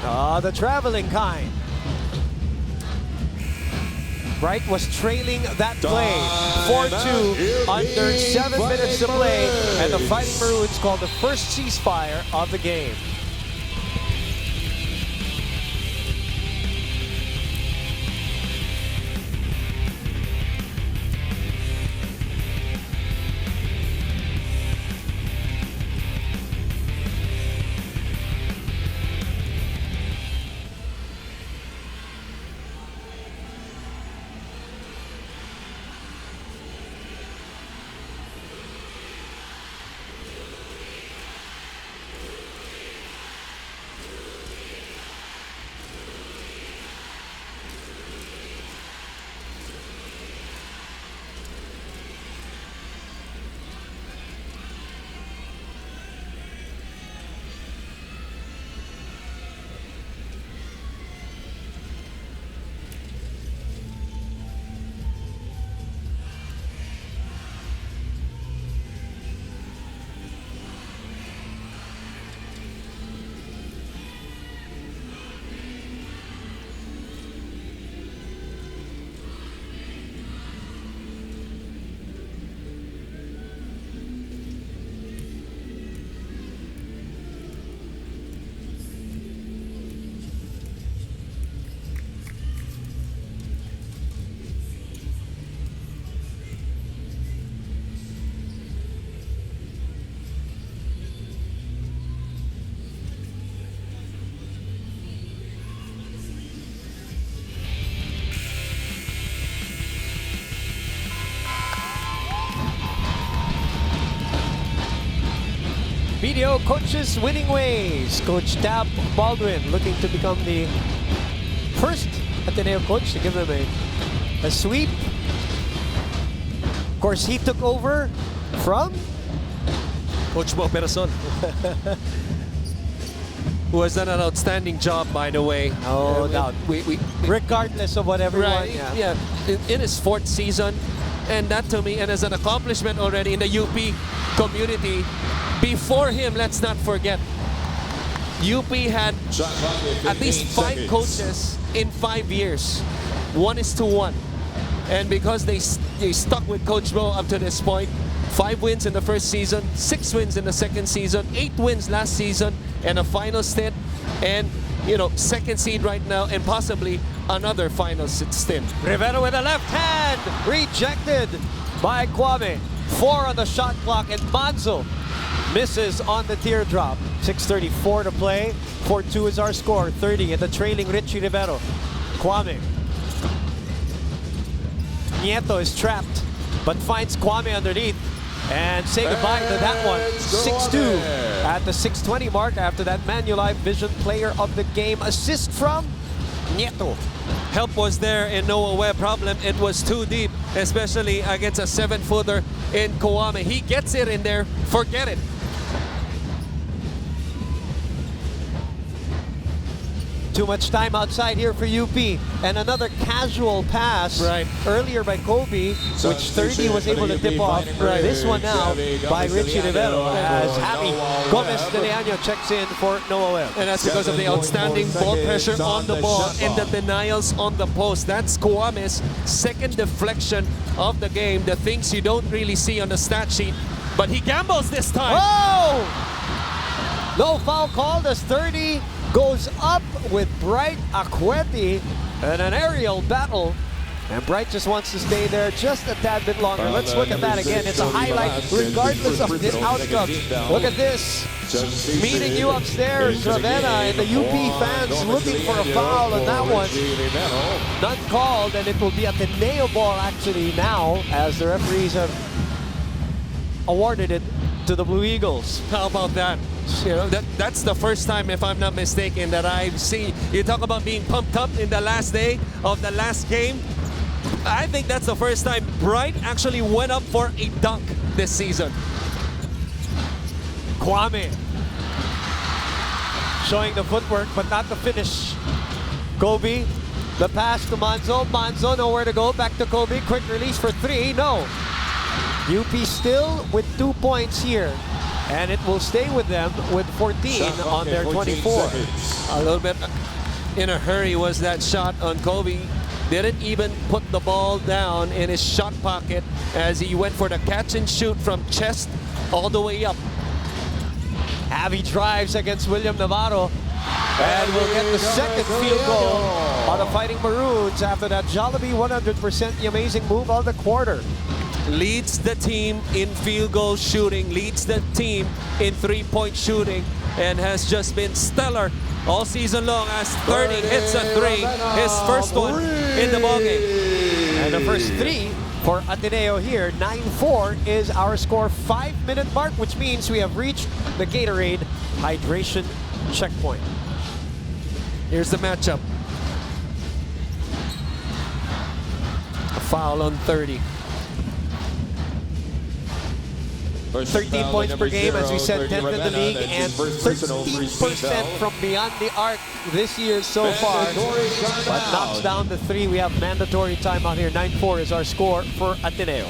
S2: The traveling kind. Bright was trailing that play. 4-2 under 7 minutes to play. And the Fighting Maroons called the first ceasefire of the game. BDO coaches winning ways. Coach Tab Baldwin looking to become the first Ateneo coach to give them a sweep. Of course, he took over from
S3: Coach Mo Perason, who has done an outstanding job, by the way.
S2: No doubt. Regardless of what everyone.
S3: Right, yeah. In his 4th season, and that to me, and as an accomplishment already in the UP community. Before him, let's not forget, UP had at least 5 coaches in 5 years. 1:1. And because they stuck with Coach Mo up to this point, 5 wins in the first season, 6 wins in the second season, 8 wins last season, and a final stint. And, you know, 2nd seed right now, and possibly another final stint.
S2: Rivera with a left hand, rejected by Kwame. 4 on the shot clock, and Manzo misses on the teardrop. 6:34 to play. 4-2 is our score. 30 at the trailing Richie Rivero. Kwame. Nieto is trapped, but finds Kwame underneath. And say goodbye to that one. 6-2 at the 6:20 mark after that Manulife Vision Player of the Game assist from Nieto.
S3: Help was there in Noah Webb. Problem, it was too deep, especially against a 7-footer in Kwame. He gets it in there, forget it.
S2: too much time outside here for UP. And another casual pass earlier by Kobe, which 30 was able to tip off. This one now by Richie Rivero as Javi Gomez de Leaño checks in for Noah Webb.
S3: And that's because of the outstanding ball pressure on the ball and the denials on the post. That's Kwame's second deflection of the game. The things you don't really see on the stat sheet. But he gambles this time.
S2: Oh! No foul called as 30 goes up with Bright Akweti and an aerial battle. And Bright just wants to stay there just a tad bit longer. Let's look at that again. It's a highlight regardless of the outcome. Look at this. Meeting you upstairs, Ravenna, and the UP fans looking for a foul on that one. None called, and it will be Ateneo ball actually now as the referees have awarded it to the Blue Eagles.
S3: How about that? You know, that's the first time, if I'm not mistaken, that I've seen. You talk about being pumped up in the last day of the last game. I think that's the first time Bright actually went up for a dunk this season.
S2: Kwame showing the footwork but not the finish. Kobe, the pass to Manzo. Manzo nowhere to go. Back to Kobe. Quick release for 3. No. UP still with 2 points here. And it will stay with them with 14 on their 24.
S3: A little bit in a hurry was that shot on Kobe. Didn't even put the ball down in his shot pocket as he went for the catch and shoot from chest all the way up.
S2: Javi drives against William Navarro. And we'll get the second field goal on the Fighting Maroons after that Jollibee 100% the amazing move of the quarter.
S3: Leads the team in field goal shooting, leads the team in three-point shooting, and has just been stellar all season long as 30 hits a 3, his first one in the ballgame.
S2: And the first 3 for Ateneo here. 9-4 is our score. 5-minute mark, which means we have reached the Gatorade hydration checkpoint.
S3: Here's the matchup. A foul on 30.
S2: 13 points per game, as we said, 10th in the league, and 13% from beyond the arc this year so far. But knocks down the 3. We have mandatory timeout here. 9-4 is our score for Ateneo.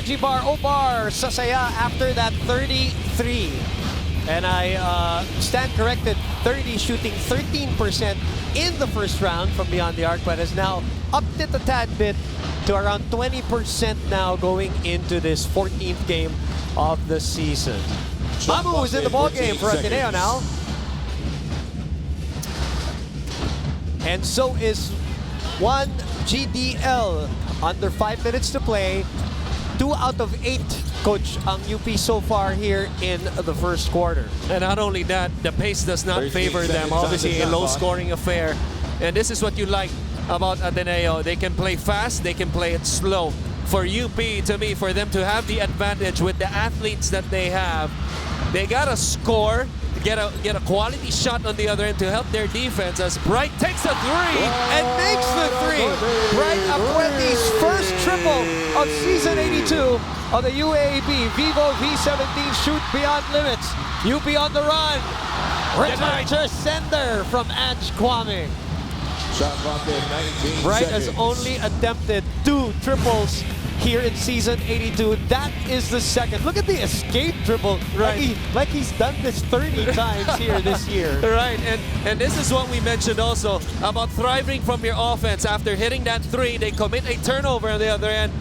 S2: Jibar Obar Sasaya after that 33. And I stand corrected, 30 shooting 13% in the first round from beyond the arc, but has now upped it a tad bit to around 20% now going into this 14th game of the season. Mamu is in the ballgame for Ateneo now. And so is one GDL under 5 minutes to play. 2 out of 8, Coach, ang UP so far here in the first quarter.
S3: And not only that, the pace does not favor them. Obviously, a low-scoring affair. And this is what you like about Ateneo. They can play fast, they can play it slow. For UP, to me, for them to have the advantage with the athletes that they have, they gotta score, get a quality shot on the other end to help their defense as Bright takes a three.
S2: And makes the three. Bright Apuenti's first triple of season 82 of the UAAP Vivo V17 Shoot Beyond Limits. UP on the run. Return to sender from Ange Kwame.
S5: Shot clock at 19
S2: Bright
S5: seconds.
S2: has only attempted 2 triples here in season 82. That is the second. Look at the escape triple.
S3: Right.
S2: Like he's done this 30 times here this year.
S3: Right, and this is what we mentioned also about thriving from your offense. After hitting that three, they commit a turnover on the other end.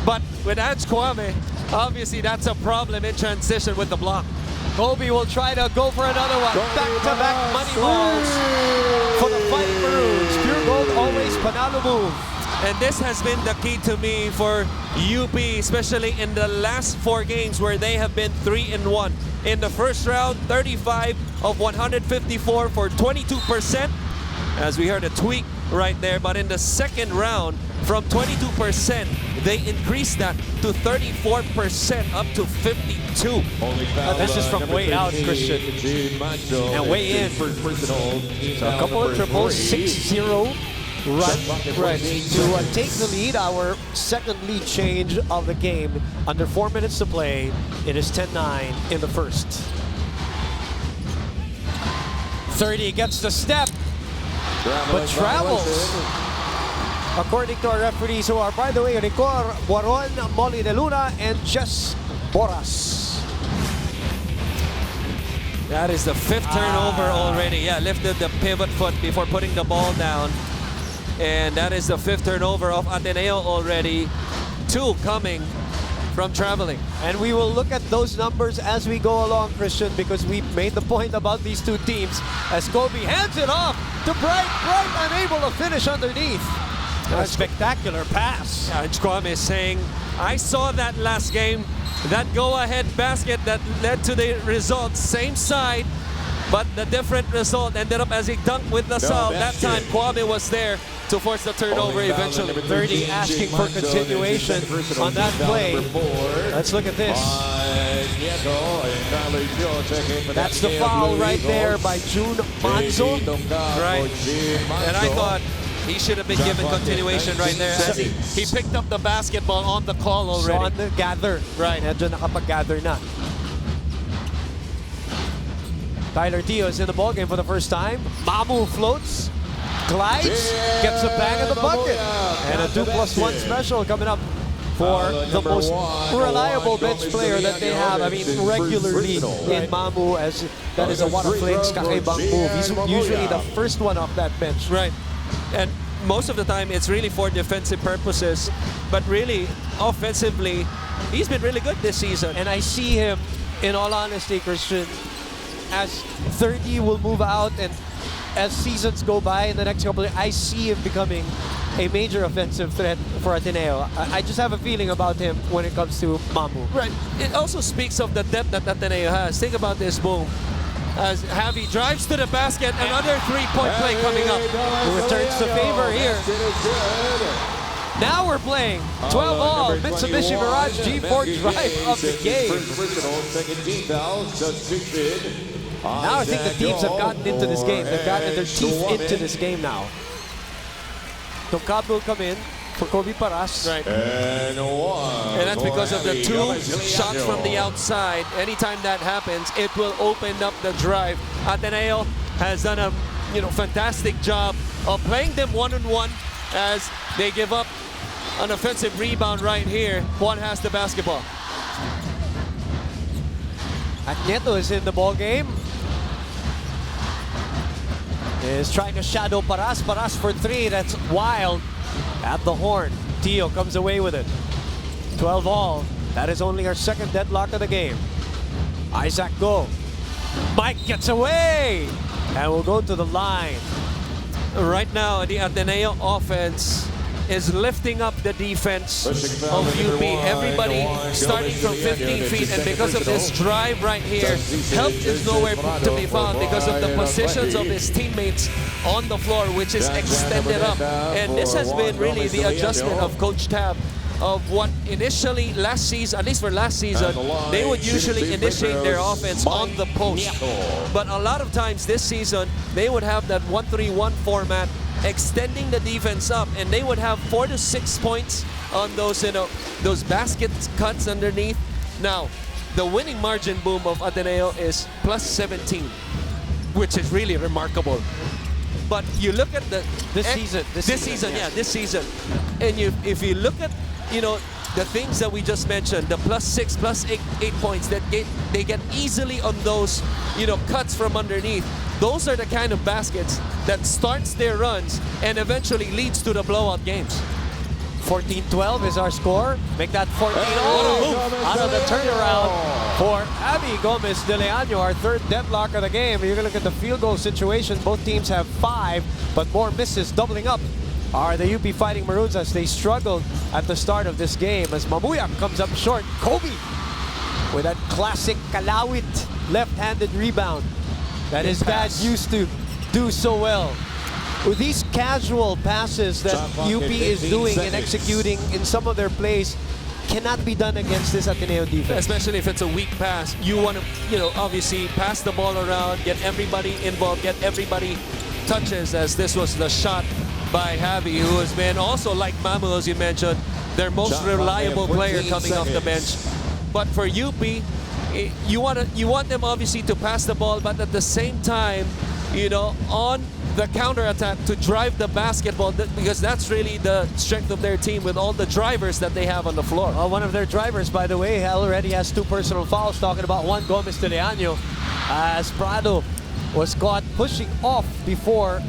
S3: But with Ange Kwame, obviously that's a problem in transition with the block.
S2: Kobe will try to go for another one. Back-to-back money balls for the Fighting Maroons. Pure Gold always panalo move.
S3: And this has been the key to me for UP, especially in the last 4 games where they have been 3-1. In the first round, 35 of 154 for 22%, as we heard a tweak right there. But in the second round, from 22%, they increased that to 34%, up to 52.
S2: This is from way out, Christian. And way in. So a couple of triples, 6-0 run to take the lead. Our second lead change of the game. Under 4 minutes to play. It is 10-9 in the first. 30 gets the step, but travels. According to our referees, who are, by the way, Ricor Boron, Molly De Luna, and Jess Boras.
S3: That is the 5th turnover already. Yeah, lifted the pivot foot before putting the ball down. And that is the 5th turnover of Ateneo already. 2 coming from traveling.
S2: And we will look at those numbers as we go along, Christian, because we made the point about these 2 teams. As Kobe hands it off to Bright. Bright unable to finish underneath. A spectacular pass.
S3: Ange Kwame is saying, I saw that last game, that go-ahead basket that led to the result, same side, but the different result ended up as he dunked with the Sal. That time, Kwame was there to force the turnover eventually.
S2: 30 asking for continuation on that play. Let's look at this. That's the foul right there by June Manzo.
S3: Right. And I thought he should have been given continuation right there. As he picked up the basketball on the call already.
S2: So on the gather.
S3: Right.
S2: Medyo nakapag-gather na. Tyler Teo is in the ballgame for the first time. Mamu floats, glides, gets a bang in the bucket. And a 2+1 special coming up for the most reliable bench player that they have. I mean, regularly in Mamu, as that is a Water Flakes kakaibang move. He's usually the first one off that bench.
S3: Right. And most of the time, it's really for defensive purposes. But really, offensively, he's been really good this season.
S2: And I see him, in all honesty, Christian, as 30 will move out and as seasons go by in the next couple of years, I see him becoming a major offensive threat for Ateneo. I just have a feeling about him when it comes to Mamu.
S3: Right. It also speaks of the depth that Ateneo has. Think about this, boom. As Javi drives to the basket, another three-point play coming up.
S2: Who returns the favor here. Now we're playing 12-all Mitsubishi Mirage G4 drive of the game. Now I think the teams have gotten into this game. They've gotten their teeth into this game now. Tongkab will come in for Kobe Paras.
S3: Right. And that's because of the 2 shots from the outside. Anytime that happens, it will open up the drive. Ateneo has done a fantastic job of playing them one-on-one as they give up an offensive rebound right here. Juan has the basketball.
S2: Agneto is in the ball game. Is trying to shadow Paras. Paras for 3. That's wild. At the horn. Teo comes away with it. 12-all. That is only our second deadlock of the game. Isaac go. Mike gets away. And we'll go to the line.
S3: Right now, the Ateneo offense is lifting up the defense of UP. Everybody starting from 15 feet, and because of this drive right here, help is nowhere to be found because of the positions of his teammates on the floor, which is extended up. And this has been really the adjustment of Coach Tab of what initially last season, at least for last season, they would usually initiate their offense on the post. But a lot of times this season, they would have that 1-3-1 format, extending the defense up, and they would have 4 to 6 points on those, those basket cuts underneath. Now, the winning margin boom of Ateneo is plus 17, which is really remarkable. But you look at the
S2: This season,
S3: and if you look at the things that we just mentioned, the plus 6, plus 8 points that they get easily on those cuts from underneath. Those are the kind of baskets that starts their runs and eventually leads to the blowout games.
S2: 14-12 is our score. Make that 14 all out of the turnaround for Abby Gomez de Leaño, our third deadlock of the game. You're going to look at the field goal situation. Both teams have 5, but more misses. Doubling up are the UP Fighting Maroons as they struggled at the start of this game as Mamuyak comes up short. Kobe with that classic Kalawit left-handed rebound that his dad used to do so well. With these casual passes that UP is doing and executing in some of their plays cannot be done against this Ateneo defense.
S3: Especially if it's a weak pass. You want to, obviously pass the ball around, get everybody involved, get everybody touches, as this was the shot by Javi, who has been also, like Mamu, as you mentioned, their most reliable player coming off the bench. But for UP, you want them obviously to pass the ball, but at the same time, on the counter-attack to drive the basketball, because that's really the strength of their team with all the drivers that they have on the floor.
S2: Well, one of their drivers, by the way, already has 2 personal fouls, talking about Juan Gomez de Leaño, as Prado was caught pushing off before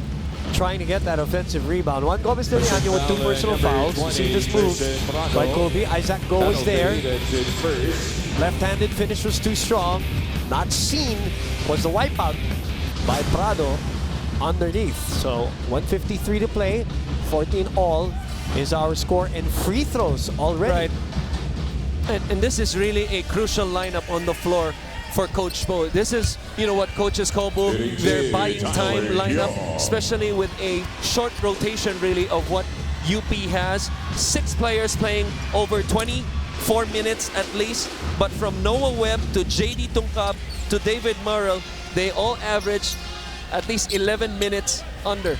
S2: trying to get that offensive rebound. Juan Gomez de Leaño with 2 personal fouls. You see this move by Kobe. Isaac Go was there. Left-handed finish was too strong. Not seen was the wipeout by Prado underneath. So 1:53 to play, 14 all is our score, and free throws already.
S3: Right. And this is really a crucial lineup on the floor for Coach Bo. This is, what coaches call their buying time lineup, especially with a short rotation really of what UP has. 6 players playing over 24 minutes at least, but from Noah Webb to JD Tungkab to David Murrell, they all average at least 11 minutes under.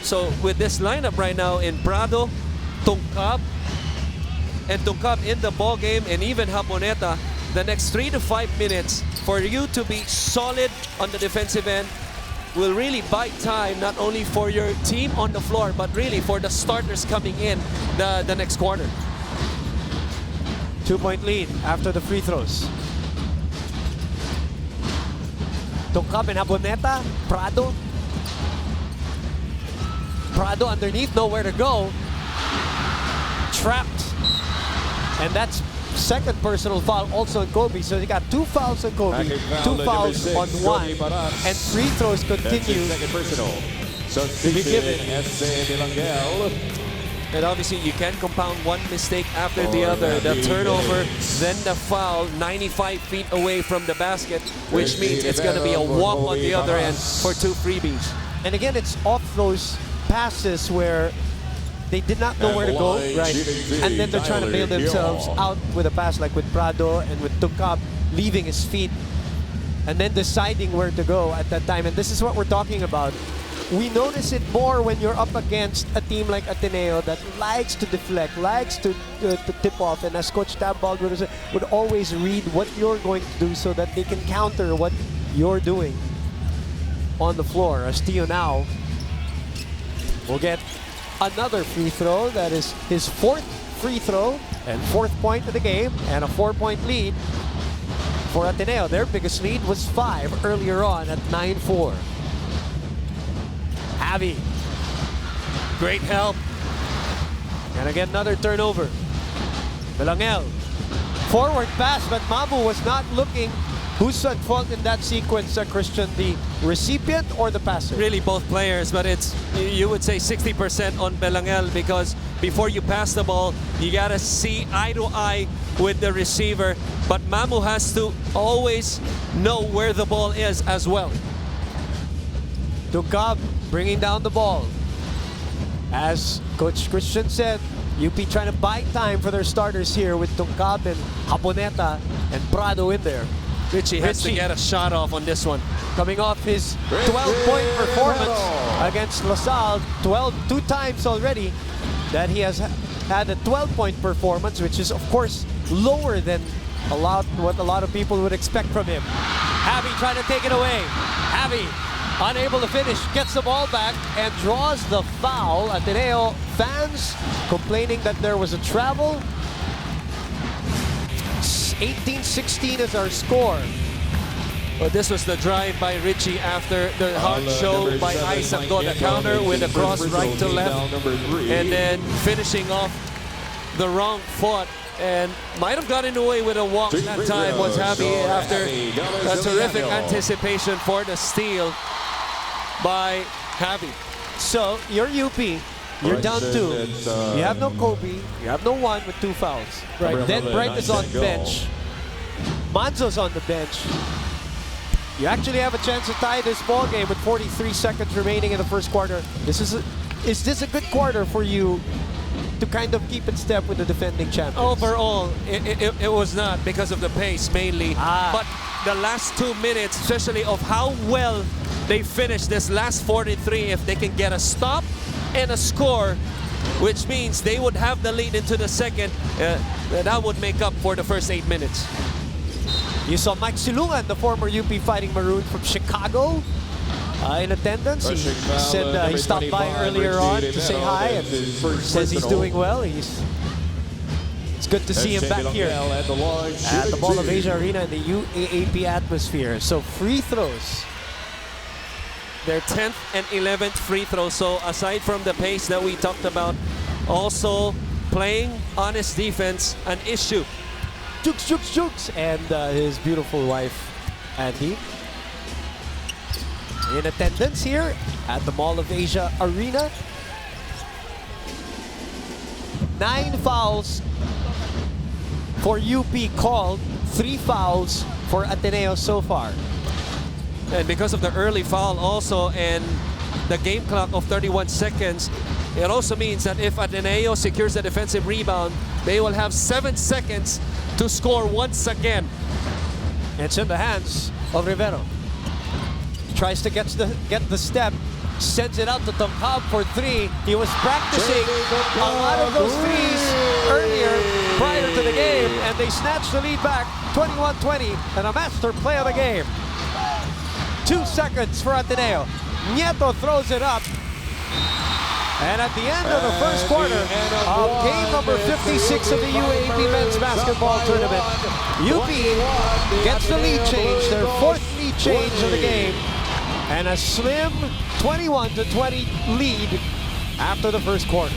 S3: So with this lineup right now in Prado, Tungkab in the ball game, and even Haponeta, the next 3 to 5 minutes for you to be solid on the defensive end will really buy time, not only for your team on the floor, but really for the starters coming in the next quarter.
S2: 2-point lead after the free throws. Tungkab and Aboneta, Prado. Prado underneath, nowhere to go. Trapped. And that's second personal foul also on Kobe. So they got 2 fouls on Kobe, 2 fouls on Juan, and free throws continue to be given.
S3: And obviously you can't compound one mistake after the other. The turnover, then the foul, 95 feet away from the basket, which means it's going to be a walk on the other end for 2 freebies.
S2: And again, it's off those passes where they did not know where to go, right? And then they're trying to bail themselves out with a pass like with Prado and with Tungkab leaving his feet and then deciding where to go at that time. And this is what we're talking about. We notice it more when you're up against a team like Ateneo that likes to deflect, likes to tip off, and as Coach Tabbald would always read what you're going to do so that they can counter what you're doing on the floor. As Tio now will get another free throw. That is his 4th free throw and 4th point of the game, and a 4-point lead for Ateneo. Their biggest lead was 5 earlier on at 9-4. Javi, great help. And again, another turnover. Belangel, forward pass, but Mabu was not looking Who's at fault in that sequence, Christian? The recipient or the passer?
S3: Really both players, but it's, you would say 60% on Belangel, because before you pass the ball, you gotta see eye to eye with the receiver. But Mamu has to always know where the ball is as well.
S2: Tungkab bringing down the ball. As Coach Christian said, UP trying to buy time for their starters here with Tungkab and Haboneta and Prado in there.
S3: Richie has to
S2: Richie.
S3: get a shot off on this one.
S2: Coming off his 12-point performance against LaSalle, 2 times already that he has had a 12-point performance, which is of course lower than what a lot of people would expect from him. Javi trying to take it away. Javi unable to finish, gets the ball back and draws the foul. Ateneo fans complaining that there was a travel. 18-16 is our score.
S3: But this was the drive by Richie after the hard show by Isaac. Got a counter with a cross right to left, and then finishing off the wrong foot, and might have gotten away with a walk that time. Was happy after a terrific anticipation for the steal by Javi.
S2: So you're UP. You're down 2. You have no Kobe. You have no one with 2 fouls. Right. Then Bright is on bench. Manzo's on the bench. You actually have a chance to tie this ball game with 43 seconds remaining in the first quarter. Is this a good quarter for you to kind of keep in step with the defending champions?
S3: Overall, it was not, because of the pace mainly. But the last 2 minutes, especially of how well they finished this last 43, if they can get a stop and a score, which means they would have the lead into the second, that would make up for the first 8 minutes.
S2: You saw Mike Silungan, the former UP Fighting Maroon from Chicago, in attendance. He said he stopped by earlier on to say hi and says he's doing well. It's good to see him back here at the Mall of Asia Arena in the UAAP atmosphere. So free throws.
S3: Their 10th and 11th free throws. So aside from the pace that we talked about, also playing honest defense, an issue.
S2: Jukes, Jukes, Jukes, and his beautiful wife, Andy, in attendance here at the Mall of Asia Arena. 9 fouls for UP called, 3 fouls for Ateneo so far.
S3: And because of the early foul also and the game clock of 31 seconds, it also means that if Ateneo secures the defensive rebound, they will have 7 seconds to score once again.
S2: It's in the hands of Rivero. Tries to get the step, sends it out to Tungkab for 3. He was practicing a lot of those threes earlier prior to the game, and they snatched the lead back 21-20, and a master play of the game. 2 seconds for Ateneo. Nieto throws it up. And at the end of the first quarter of game number 56 of the UAAP men's basketball tournament, UP gets the lead change, their 4th lead change of the game, and a slim 21-20 lead after the first quarter.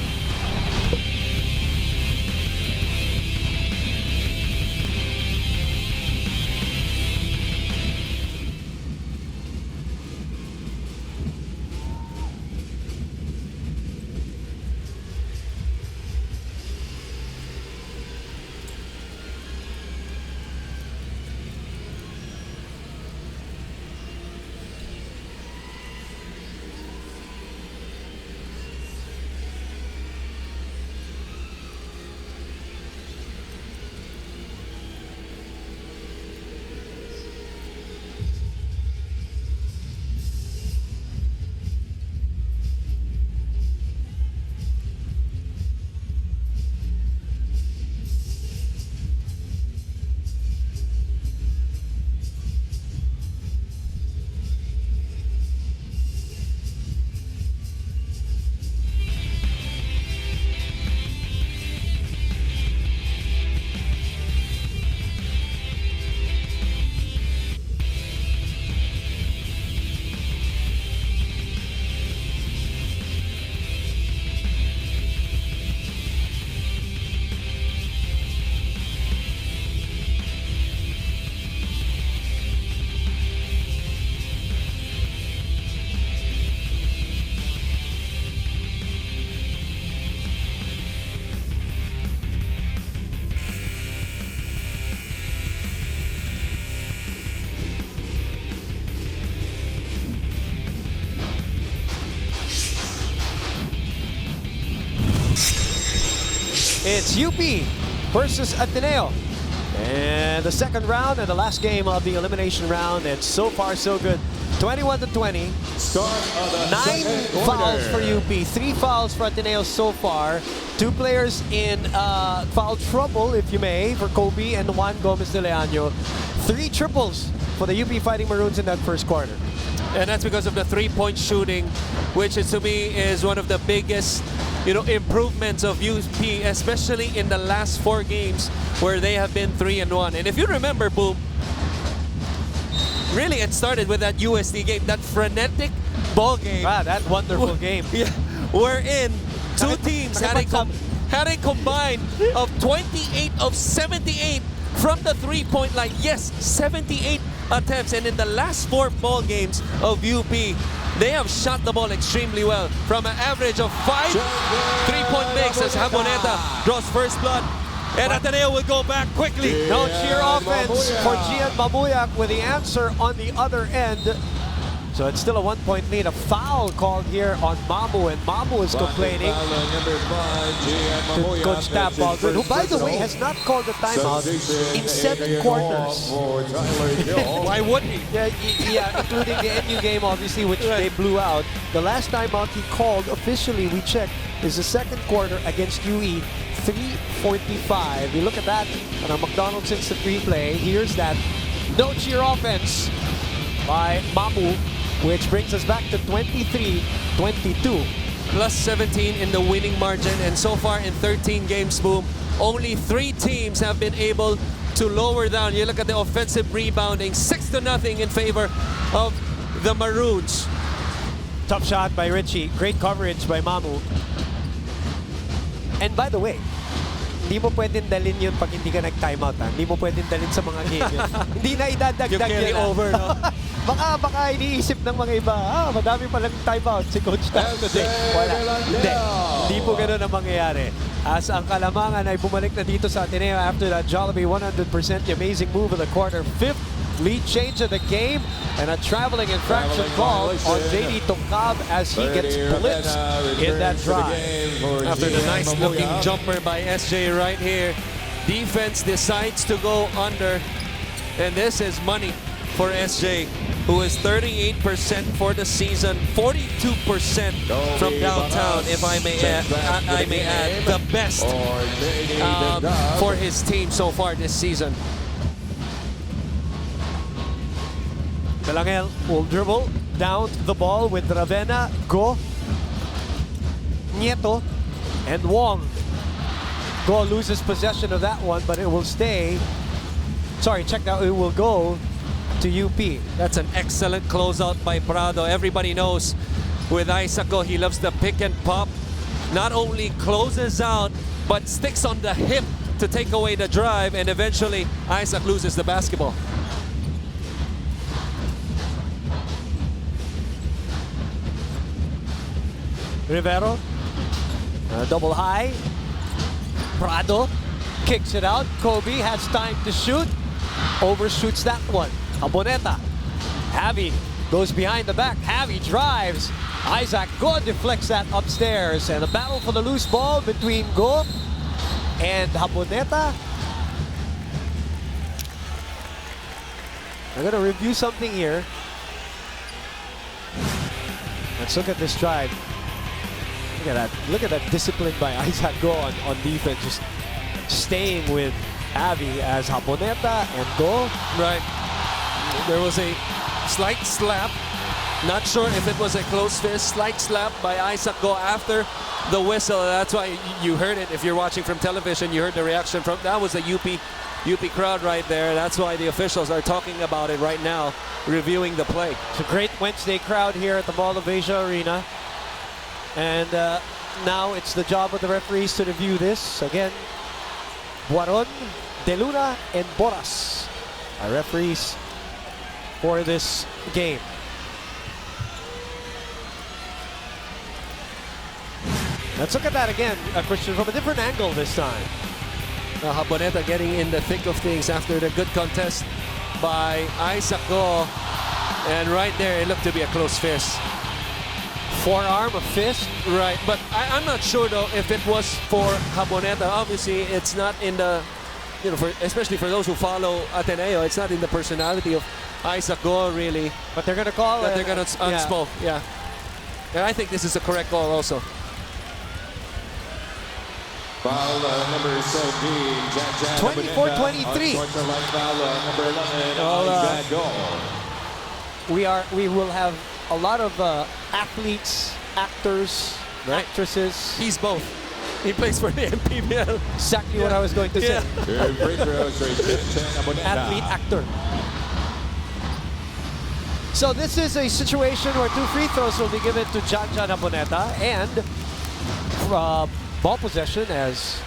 S2: It's UP versus Ateneo. And the second round and the last game of the elimination round, and so far so good. 21-20.
S5: Start of the
S2: 9
S5: second
S2: fouls for
S5: quarter.
S2: UP, 3 fouls for Ateneo so far. 2 players in foul trouble, if you may, for Kobe and Juan Gomez de Leaño. 3 triples for the UP Fighting Maroons in that first quarter.
S3: And that's because of the three-point shooting, which is, to me, is one of the biggest, improvements of UP, especially in the last 4 games where they have been 3-1. And if you remember, Boom, really it started with that USD game, that frenetic ball game.
S2: Ah, that wonderful game.
S3: Yeah, wherein 2 teams had a combined of 28 of 78 from the three-point line. Yes, 78 attempts. And in the last 4 ball games of UP, they have shot the ball extremely well. From an average of 5 3-point makes as Haboneta draws first blood. And Ateneo will go back quickly.
S2: No cheer offense for Gian Mabuyak with the answer on the other end. So it's still a 1-point lead. A foul called here on Mamu, and Mamu is complaining to Coach Tab Baldwin, who, by the way, has not called a timeout in 7 quarters.
S3: Why wouldn't he?
S2: Yeah, including the NU game, obviously, which they blew out. The last timeout he called, officially, we checked, is the second quarter against UE, 3:45. You look at that on our McDonald's Instant Replay. Here's that no cheer offense by Mamu, which brings us back to 23-22.
S3: Plus 17 in the winning margin, and so far in 13 games, Boom, only 3 teams have been able to lower down. You look at the offensive rebounding, 6-0 in favor of the Maroons.
S2: Tough shot by Richie. Great coverage by Mamu. And by the way, hindi mo pwedeng dalhin yun pag hindi ka nag-timeout. Hindi mo pwedeng dalhin sa mga game yun. Hindi na idadagdag
S3: You carry
S2: yan.
S3: over, no?
S2: baka iniisip ng mga iba, madami palang timeout si Coach Tam today. Wala. Hindi po ganun ang mangyayari. As ang Kalamangan ay bumalik na dito sa Ateneo after that Jollibee 100%, the amazing move of the quarter. 5th lead change of the game, and a traveling infraction call on JD Tokab as he gets blitzed in that drive.
S3: After the nice-looking jumper by SJ right here, defense decides to go under, and this is money for SJ, who is 38% for the season, 42% from downtown, if I may add, the best for his team so far this season.
S2: Belangel will dribble down the ball with Ravena, Go, Nieto, and Wong. Go loses possession of that one, but it will stay. Sorry, check out. It will go to UP.
S3: That's an excellent closeout by Prado. Everybody knows with Isako, he loves the pick and pop. Not only closes out, but sticks on the hip to take away the drive, and eventually Isaac loses the basketball.
S2: Rivero, double high. Prado kicks it out. Kobe has time to shoot. Overshoots that one. Aboneta. Javi goes behind the back. Javi drives. Isaac Go deflects that upstairs. And a battle for the loose ball between Go and Haboneta. I'm going to review something here. Let's look at this drive. Look at that. Look at that discipline by Isaac Go on defense. Just staying with Avi as Haboneta and Go.
S3: Right. There was a slight slap. Not sure if it was a close fist. Slight slap by Isaac Go after the whistle. That's why you heard it. If you're watching from television, you heard the reaction from that was the UP crowd right there. That's why the officials are talking about it right now, reviewing the play.
S2: It's a great Wednesday crowd here at the Mall of Asia Arena. And now it's the job of the referees to review this. Again, Buaron, De Luna, and Boras are referees for this game. Let's look at that again, Christian, from a different angle this time.
S3: Haboneta getting in the thick of things after the good contest by Isaac Go. And right there, it looked to be a close fist.
S2: forearm, a fist.
S3: Right, but I'm not sure though if it was for Jaboneta. Obviously, it's not in the, especially for those who follow Ateneo, it's not in the personality of Isaac Go really.
S2: But they're going to call
S3: But
S2: it.
S3: they're going to unspoke, yeah. And I think this is the correct call also.
S6: Foul number 17,
S2: 24-23.
S6: Unsportsmanlike foul number 11, Isaac Go.
S2: We will have a lot of athletes, actors, actresses.
S3: He's both. He plays for the MPBL.
S2: Exactly what I was going to say.
S6: Free throws for Jen Aboneta.
S2: Athlete, actor. So this is a situation where 2 free throws will be given to Jan Aboneta, and ball possession as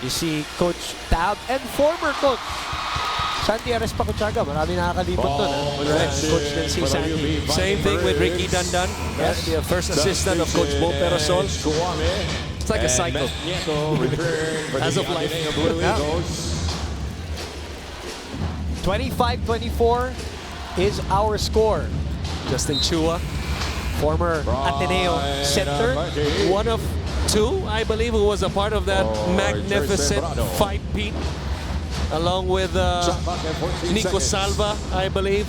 S2: you see Coach Tab and former coach Santi Arespacuchaga. Marami nakakalimot doon. Coach din si Santi.
S3: Same thing with Ricky Dandan. Yes. The first assistant of Coach Bo Perasol. It's like a cycle. As of life.
S2: 25-24 is our score.
S3: Justin Chua,
S2: Former Ateneo center.
S3: one of 2, I believe, who was a part of that magnificent five-peat, along with Nico Salva, I believe.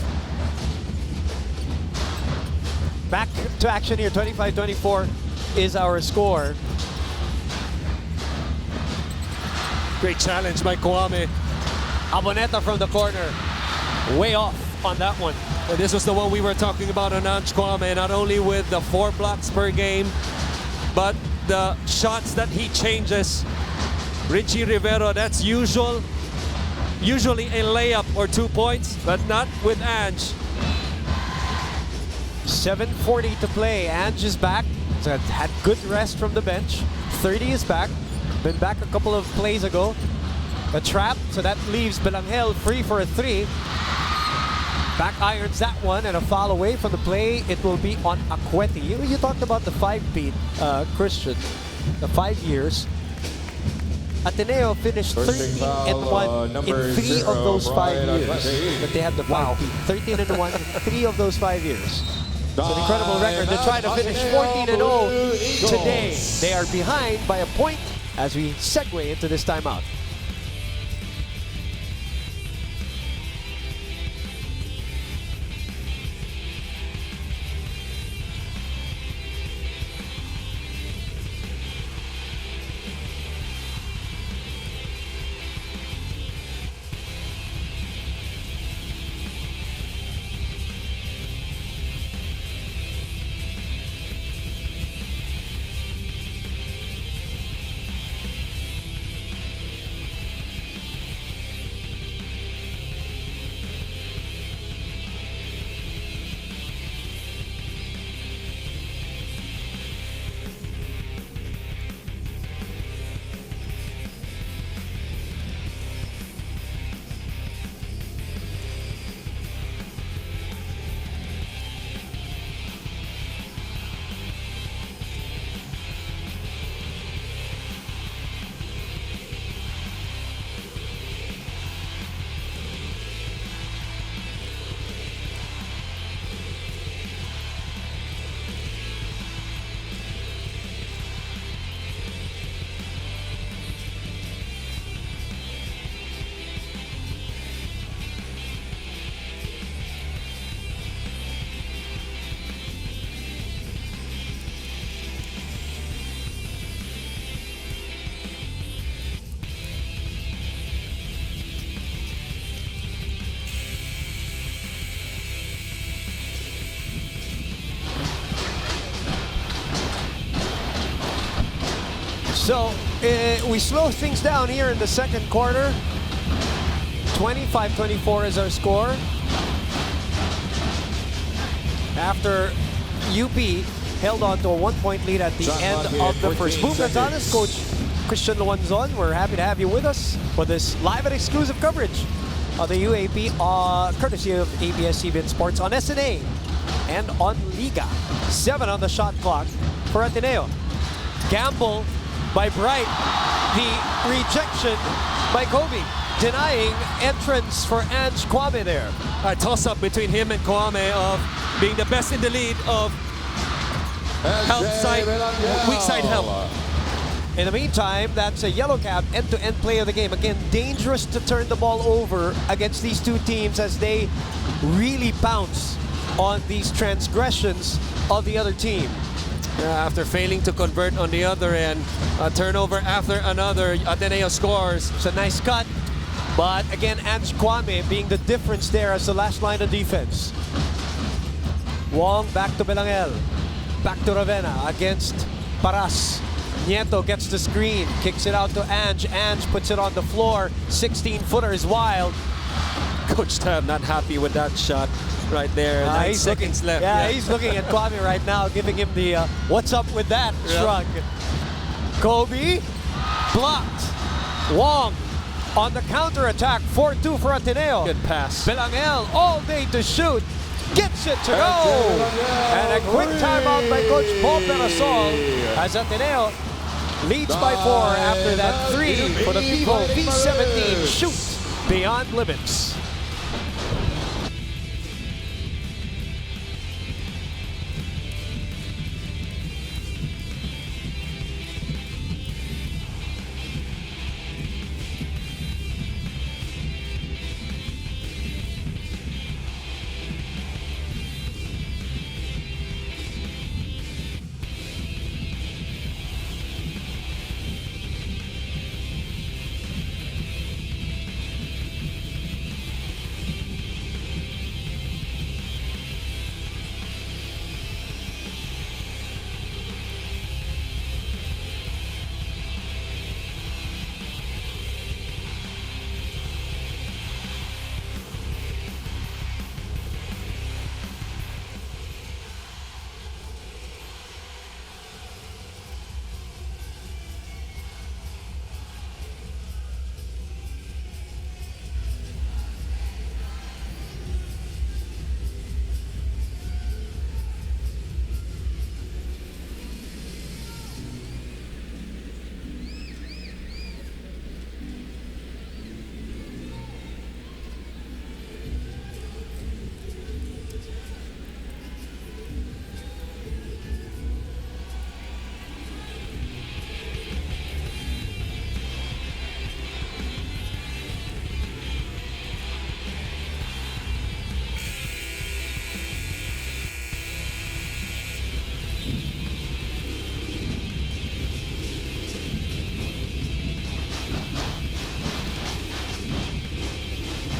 S2: Back to action here. 25-24 is our score.
S3: Great challenge by Kwame.
S2: Aboneta from the corner. Way off on that one.
S3: And this was the one we were talking about on Ange Kwame, not only with the 4 blocks per game, but the shots that he changes. Richie Rivero, that's usually a layup or 2 points, but not with Ange.
S2: 7:40 to play. Ange is back. So had good rest from the bench. 30 is back. Been back a couple of plays ago. A trap, so that leaves Belangel free for a 3. Back irons that one, and a foul away from the play. It will be on Akweti. You talked about the 5-peat, Christian. The 5 years. Ateneo finished 13-1 in 3 of those 5 years. But they had the 5-peat. 13-1 in 3 of those 5 years. It's an incredible record. They're trying to finish 14-0 today. They are behind by a point as we segue into this timeout. So we slow things down here in the second quarter. 25-24 is our score. After UP held on to a 1-point lead at the end of the first. Boom Gonzalez, Coach Christian Luanzon, we're happy to have you with us for this live and exclusive coverage of the UAAP, courtesy of ABS-CBN Sports on SNA and on Liga. 7 on the shot clock for Ateneo. Gamble by Bright. The rejection by Kobe, denying entrance for Ange Kwame there.
S3: A toss-up between him and Kwame of being the best in the lead of help side, weak side help.
S2: In the meantime, that's a yellow card, end-to-end play of the game. Again, dangerous to turn the ball over against these two teams as they really pounce on these transgressions of the other team.
S3: After failing to convert on the other end, a turnover after another, Ateneo scores.
S2: It's a nice cut, but again, Ange Kwame being the difference there as the last line of defense. Wong back to Belangel, back to Ravenna against Paras. Nieto gets the screen, kicks it out to Ange. Ange puts it on the floor. 16-footer is wild.
S3: Coach Tab not happy with that shot right there. 9 seconds left.
S2: Yeah, he's looking at Kwame right now, giving him the what's up with that shrug. Kobe blocked. Wong on the counter-attack. 4-2 for Ateneo.
S3: Good pass.
S2: Belangel all day to shoot. Gets it to go. And a quick timeout by Coach Paul Perasol as Ateneo leads by 4 after that 3 for the Vivo V17 shoot beyond limits.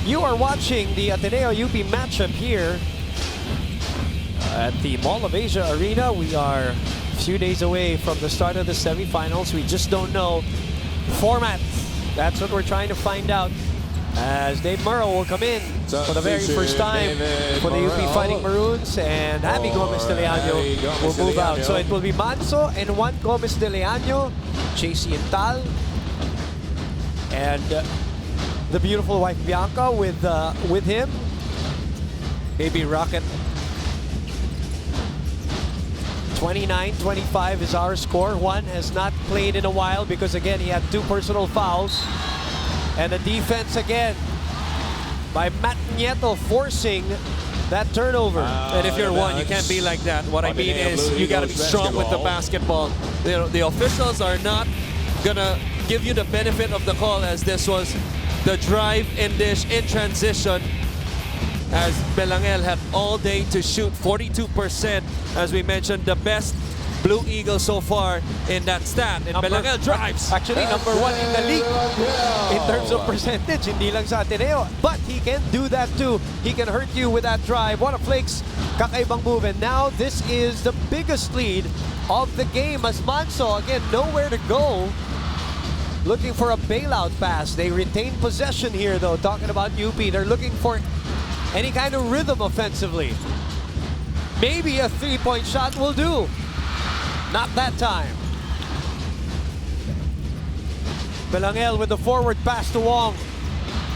S2: You are watching the Ateneo UP matchup here at the Mall of Asia Arena. We are a few days away from the start of the semifinals. We just don't know format. That's what we're trying to find out. As Dave Murrow will come in for the very first time for the UP Fighting Maroons, and Javi Gomez de Leaño will move out. So it will be Manso and Juan Gomez de Leaño, JC Intal, and the beautiful wife Bianca with him. Baby Rocket. 29-25 is our score. Juan has not played in a while because again he had 2 personal fouls. And the defense again by Matt Nieto forcing that turnover.
S3: And if you're Juan, you can't be like that. What I mean is you got to be strong with the basketball. You know, the officials are not gonna give you the benefit of the call, as this was the drive in dish in transition, as Belangel had all day to shoot 42%. As we mentioned, the best Blue Eagle so far in that stat. And Belangel drives.
S2: Actually, number 1 in the league in terms of percentage. Hindi lang sa Ateneo. But he can do that too. He can hurt you with that drive. What a flakes. Kakaibang move. And now this is the biggest lead of the game as Manso, again, nowhere to go. Looking for a bailout pass. They retain possession here though. Talking about UP. They're looking for any kind of rhythm offensively. Maybe a 3-point shot will do. Not that time. Belangel with the forward pass to Wong.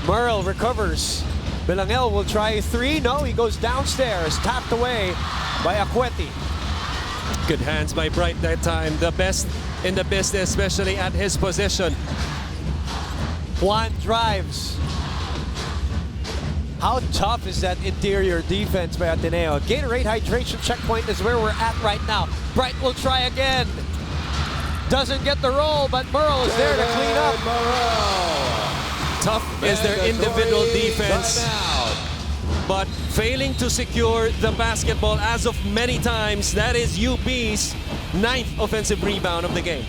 S2: Merle recovers. Belangel will try a 3. No, he goes downstairs. Tapped away by Aqueti.
S3: Good hands by Bright that time. The best in the business, especially at his position.
S2: Juan drives. How tough is that interior defense by Ateneo? Gatorade hydration checkpoint is where we're at right now. Bright will try again. Doesn't get the roll, but Merle is there to clean up.
S3: Tough is their individual defense, but failing to secure the basketball as of many times. That is UP's 9th offensive rebound of the game.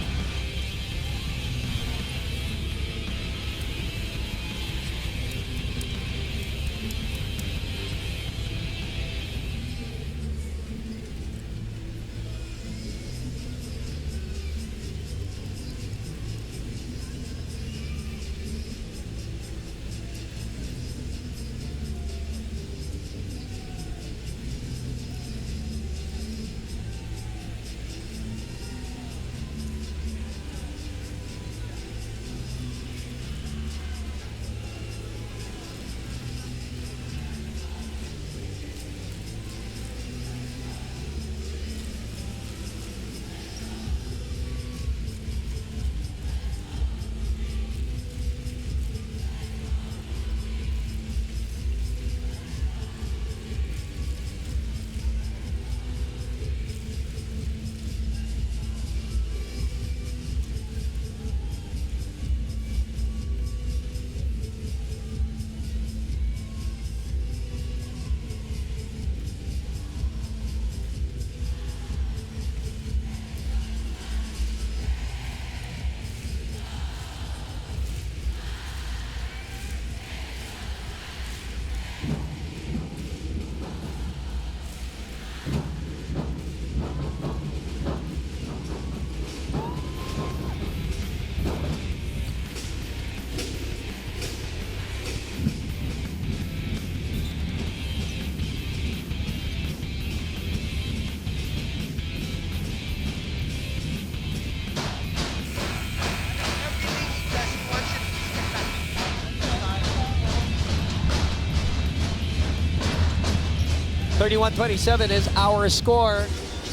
S2: (31-27) is our score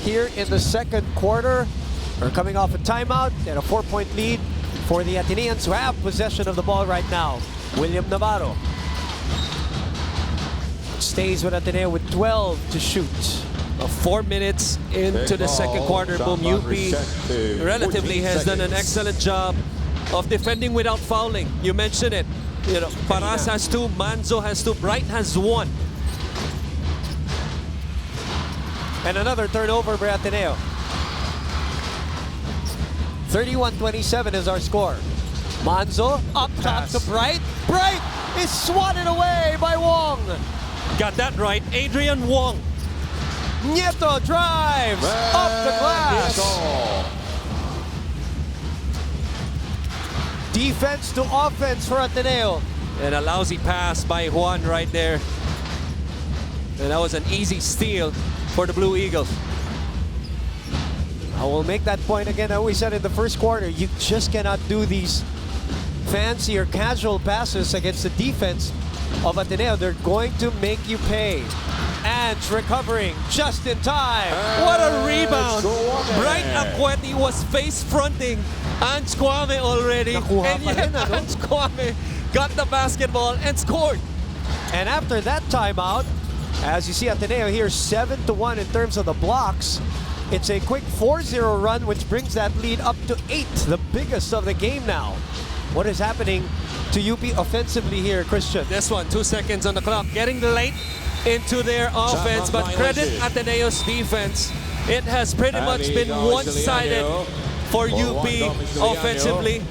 S2: here in the second quarter. We're coming off a timeout and a 4-point lead for the Ateneans, who have possession of the ball right now. William Navarro stays with Ateneo with 12 to shoot.
S3: 4 minutes into the second quarter, boom, UP relatively has done an excellent job of defending without fouling. You mentioned it. You know, Paras has 2, Manzo has 2, Bright has 1.
S2: And another turnover for Ateneo. 31-27 is our score. Manzo up top to Bright. Bright is swatted away by Wong.
S3: Got that right, Adrian Wong.
S2: Nieto drives up the glass. Defense to offense for Ateneo.
S3: And a lousy pass by Juan right there. And that was an easy steal for the Blue Eagles.
S2: I will make that point again. I always said in the first quarter, you just cannot do these fancy or casual passes against the defense of Ateneo. They're going to make you pay. And recovering just in time.
S3: What a rebound! Bright Aqueti was face fronting Ange Kwame already. And yet Ange Kwame got the basketball and scored.
S2: And after that timeout, as you see Ateneo here 7-1 in terms of the blocks. It's a quick 4-0 run, which brings that lead up to 8, the biggest of the game now. What is happening to UP offensively here, Christian?
S3: This one, 2 seconds on the clock, getting late into their offense, but credit Ateneo's defense. It has pretty much been one-sided for UP offensively.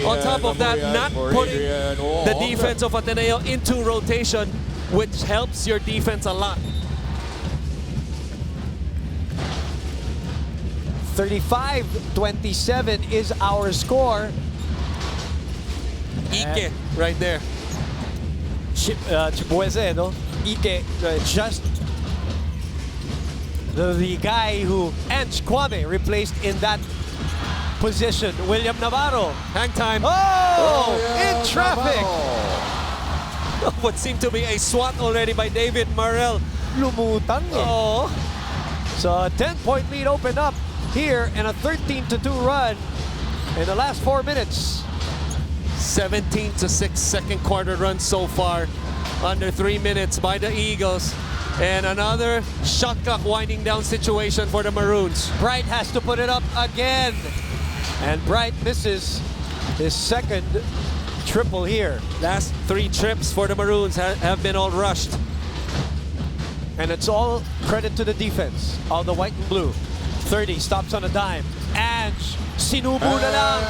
S3: On top of that, not putting the defense of Ateneo into rotation, which helps your defense a lot.
S2: 35-27 is our score.
S3: Ike right there.
S2: Chibueze, no? Ike, just the guy who Ange Kwame replaced in that position. William Navarro.
S3: Hang time.
S2: Oh, in traffic.
S3: What seemed to be a swat already by David Marrell.
S2: Lumutang eh.
S3: Oh.
S2: So a 10-point lead opened up here and a 13-2 run in the last 4 minutes.
S3: 17-6 second quarter run so far. under 3 minutes by the Eagles. And another shot clock winding down situation for the Maroons.
S2: Bright has to put it up again. And Bright misses his second triple here.
S3: Last 3 trips for the Maroons have been all rushed.
S2: And it's all credit to the defense of the white and blue. 30 stops on a dime. Ange, sinubo na lang.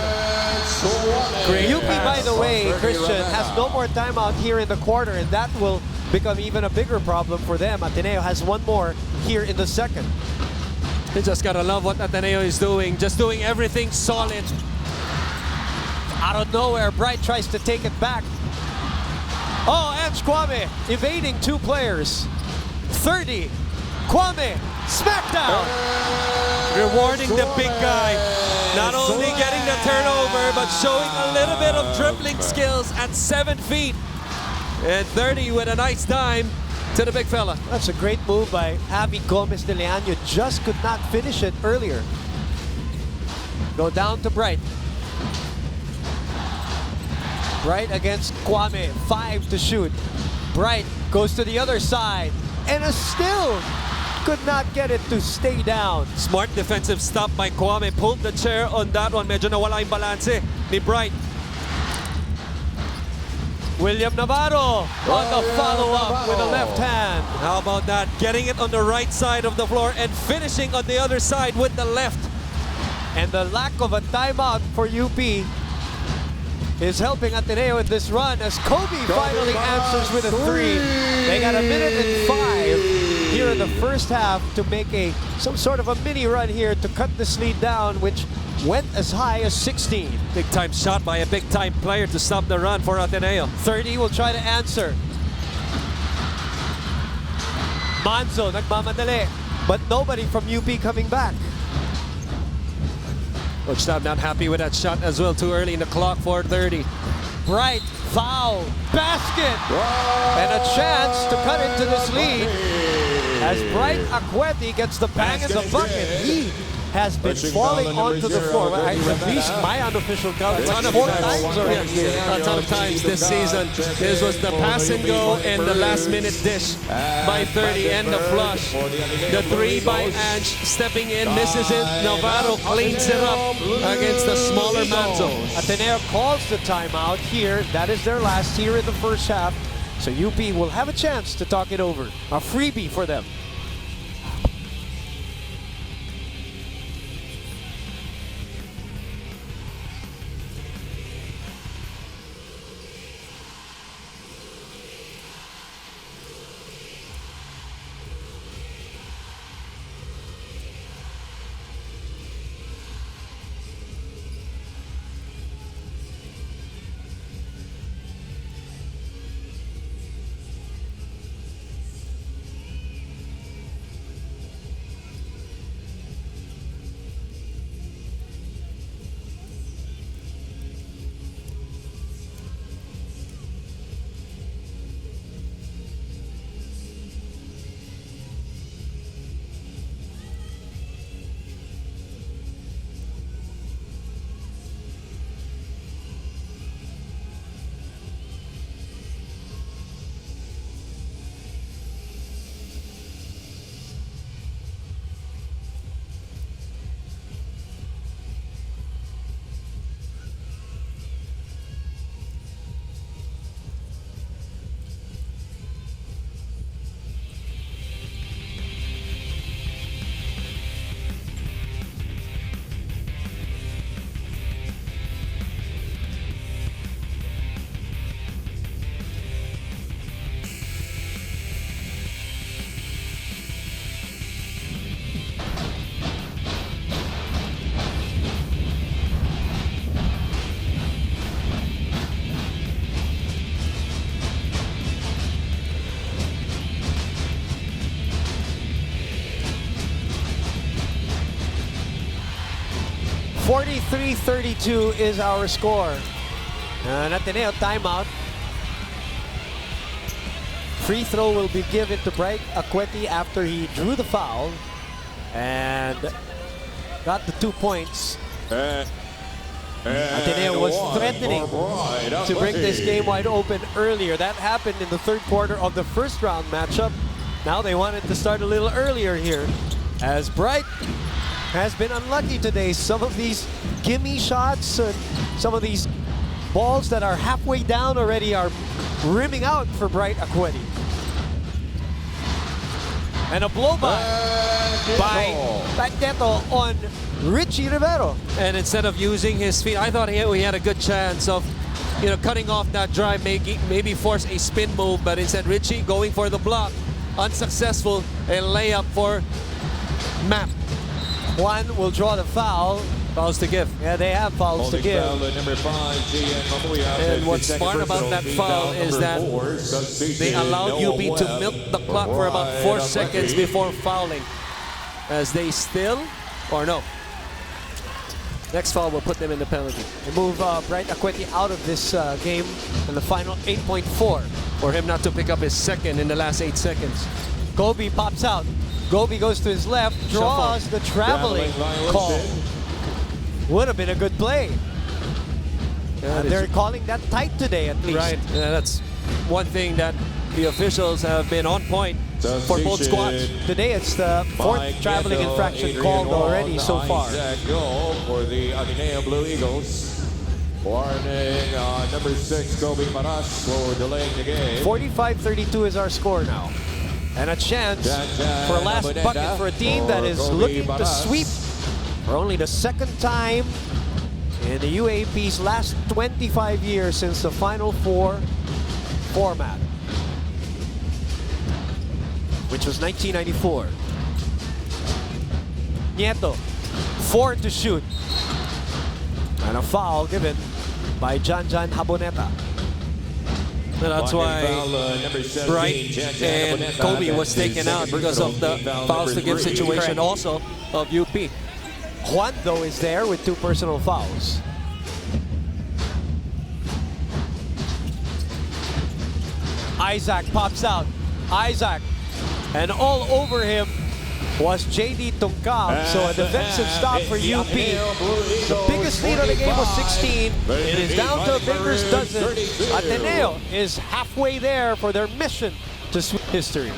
S3: Great
S2: UP, by
S3: pass.
S2: the way, Christian, has no more timeout here in the quarter, and that will become even a bigger problem for them. Ateneo has one more here in the second.
S3: You just gotta love what Ateneo is doing. Just doing everything solid.
S2: Out of nowhere, Bright tries to take it back. Oh, Ange Kwame evading 2 players. 30, Kwame, smackdown.
S3: Rewarding the big guy. Not only getting the turnover, but showing a little bit of dribbling skills at 7 feet. And 30 with a nice dime to the big fella.
S2: That's a great move by Javi Gomez de Leaño. Just could not finish it earlier. Go down to Bright. Bright against Kwame, 5 to shoot. Bright goes to the other side and still could not get it to stay down.
S3: Smart defensive stop by Kwame. Pulled the chair on that one. Medyo nawala yung balanse ni Bright.
S2: William Navarro on the follow-up with a left hand.
S3: How about that? Getting it on the right side of the floor and finishing on the other side with the left.
S2: And the lack of a timeout for UP is helping Ateneo in this run as Kobe finally answers with a 3. They got a minute and 5 here in the first half to make some sort of a mini run here to cut this lead down, which went as high as 16.
S3: Big time shot by a big time player to stop the run for Ateneo.
S2: 30 will try to answer. Manzo nagmamadali, but nobody from UP coming back.
S3: Coach Tab not happy with that shot as well. Too early in the clock for 30.
S2: Bright, foul, basket, and a chance to cut into this lead as Bright Akweti gets the bang in the bucket. He has been falling onto the floor. At least my unofficial count,
S3: A ton of
S2: 4
S3: times.
S2: times already.
S3: Yeah, a ton of times this season. This was the pass and go and the last minute dish by 30 and the flush. The 3 by Ange stepping in, misses it. Navarro cleans it up against the smaller Manzo.
S2: Ateneo calls the timeout here. That is their last here in the first half. So UP will have a chance to talk it over. A freebie for them. .43-32 is our score. Ateneo timeout. Free throw will be given to Bright Akweti after he drew the foul and got the 2 points. Ateneo was threatening to break this game wide open earlier. That happened in the third quarter of the first round matchup. Now they wanted to start a little earlier here, as Bright has been unlucky today. Some of these gimme shots and some of these balls that are halfway down already are rimming out for Bright Acueti. And a blow by Bagneto on Richie Rivero.
S3: And instead of using his feet, I thought he had a good chance of, cutting off that drive, maybe force a spin move, but instead Richie going for the block, unsuccessful, a layup for Matt.
S2: Juan will draw the foul.
S3: Fouls to give.
S2: Yeah, they have fouls to give.
S6: Number 5,
S3: And what's smart about that foul is that they allowed UP to milk the clock for about 4 seconds before fouling. As they still, or no. Next foul will put them in the penalty.
S2: They move Bright Acueti out of this game in the final 8.4.
S3: For him not to pick up his second in the last 8 seconds.
S2: Gobi pops out. Gobi goes to his left, draws the traveling call. Would have been a good play. They're calling that tight today at least.
S3: Right, that's one thing that the officials have been on point for both squads.
S2: Today it's the fourth traveling infraction called already so far.
S6: Goal for the Ateneo Blue Eagles. Warning number 6, Kobe Maras for delaying the game.
S2: 45-32 is our score now. And a chance for a last bucket for a team that is looking to sweep for only the second time in the UAAP's last 25 years since the Final Four format, which was 1994. Nieto, 4 to shoot. And a foul given by Jan Haboneta.
S3: And that's why Bright and Kobe was taken out because of the fouls to give situation also of UP.
S2: Juan, though, is there with 2 personal fouls. Isaac pops out. Isaac. And all over him was JD Tungkam. So a defensive stop for UP. The biggest lead of the game was 16. It is down to a baker's dozen. Ateneo is halfway there for their mission to sweep history.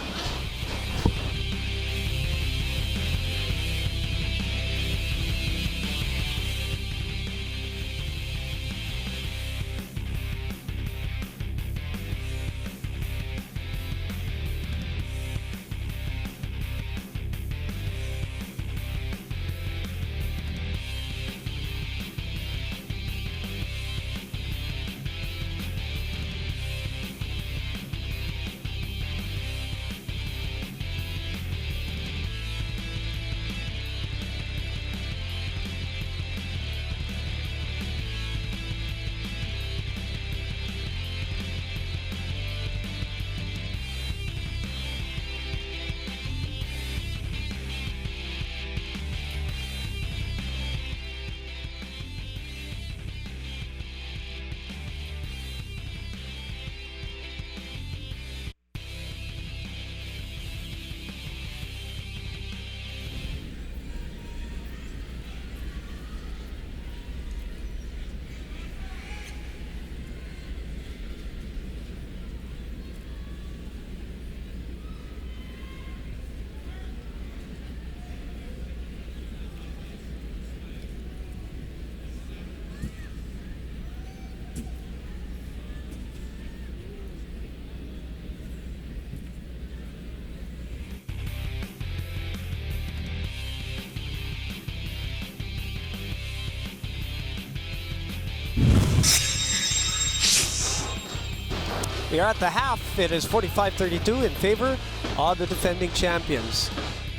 S2: We are at the half. It is 45-32 in favor of the defending champions.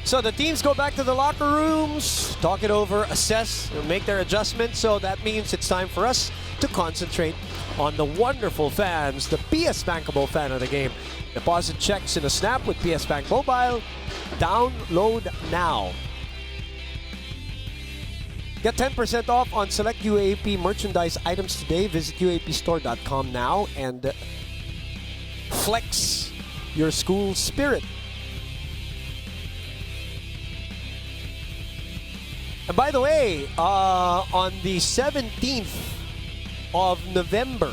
S2: So the teams go back to the locker rooms, talk it over, assess, and make their adjustments. So that means it's time for us to concentrate on the wonderful fans, the PS Bankable fan of the game. Deposit checks in a snap with PS Bank Mobile. Download now. Get 10% off on select UAAP merchandise items today. Visit UAAPstore.com now and flex your school spirit. By the way, on the 17th of November,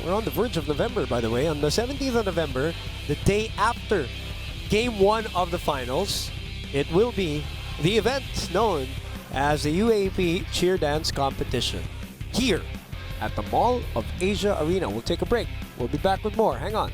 S2: we're on the verge of November, by the way. On the 17th of November, the day after Game 1 of the finals, it will be the event known as the UAAP Cheer Dance Competition here at the Mall of Asia Arena. We'll take a break. We'll be back with more. Hang on.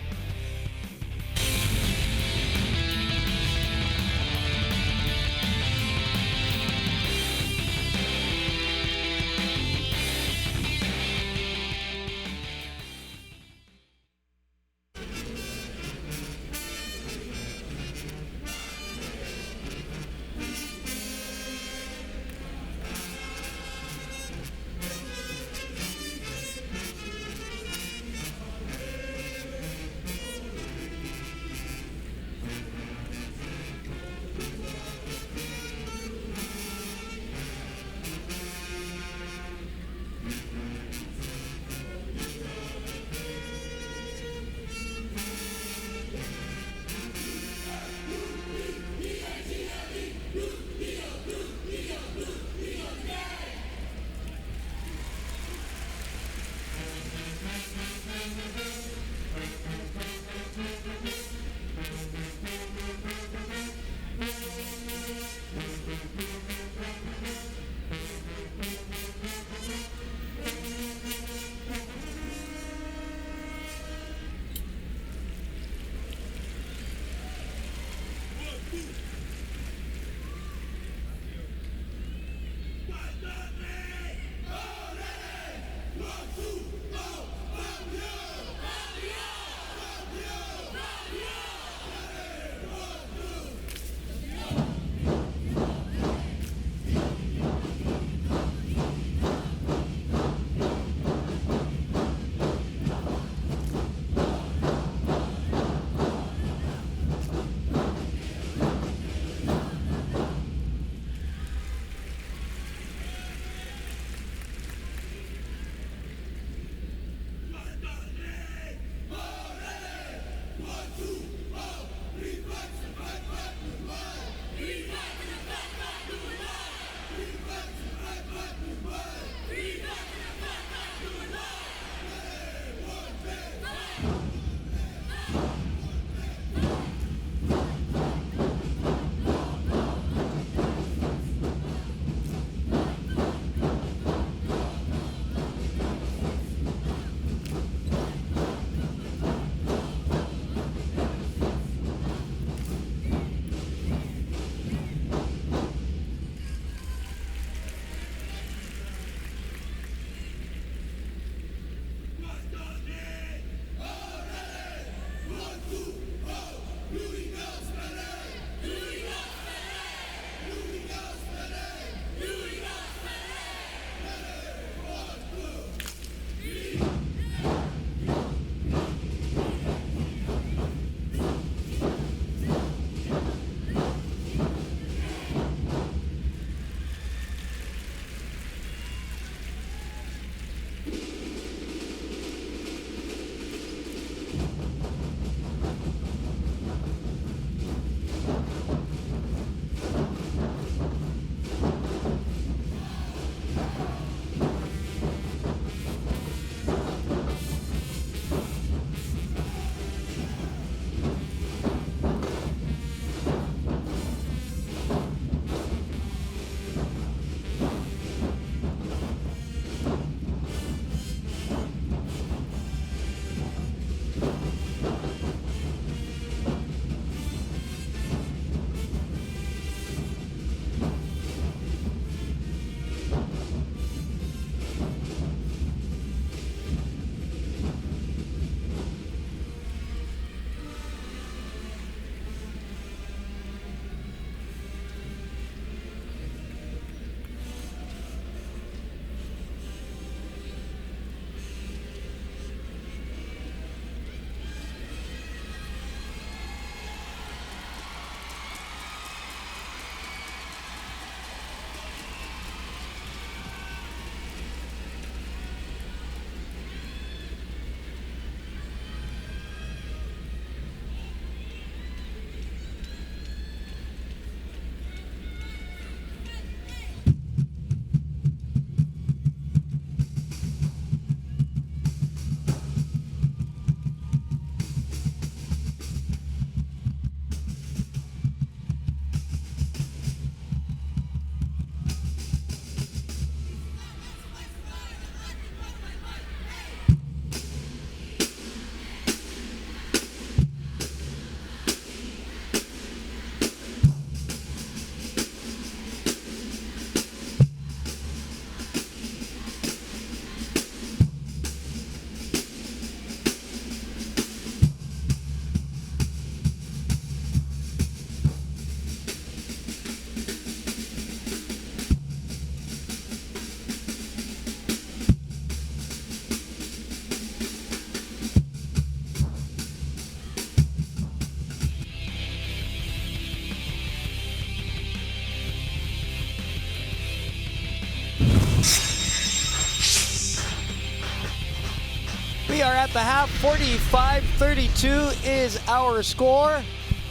S2: are at the half. 45-32 is our score.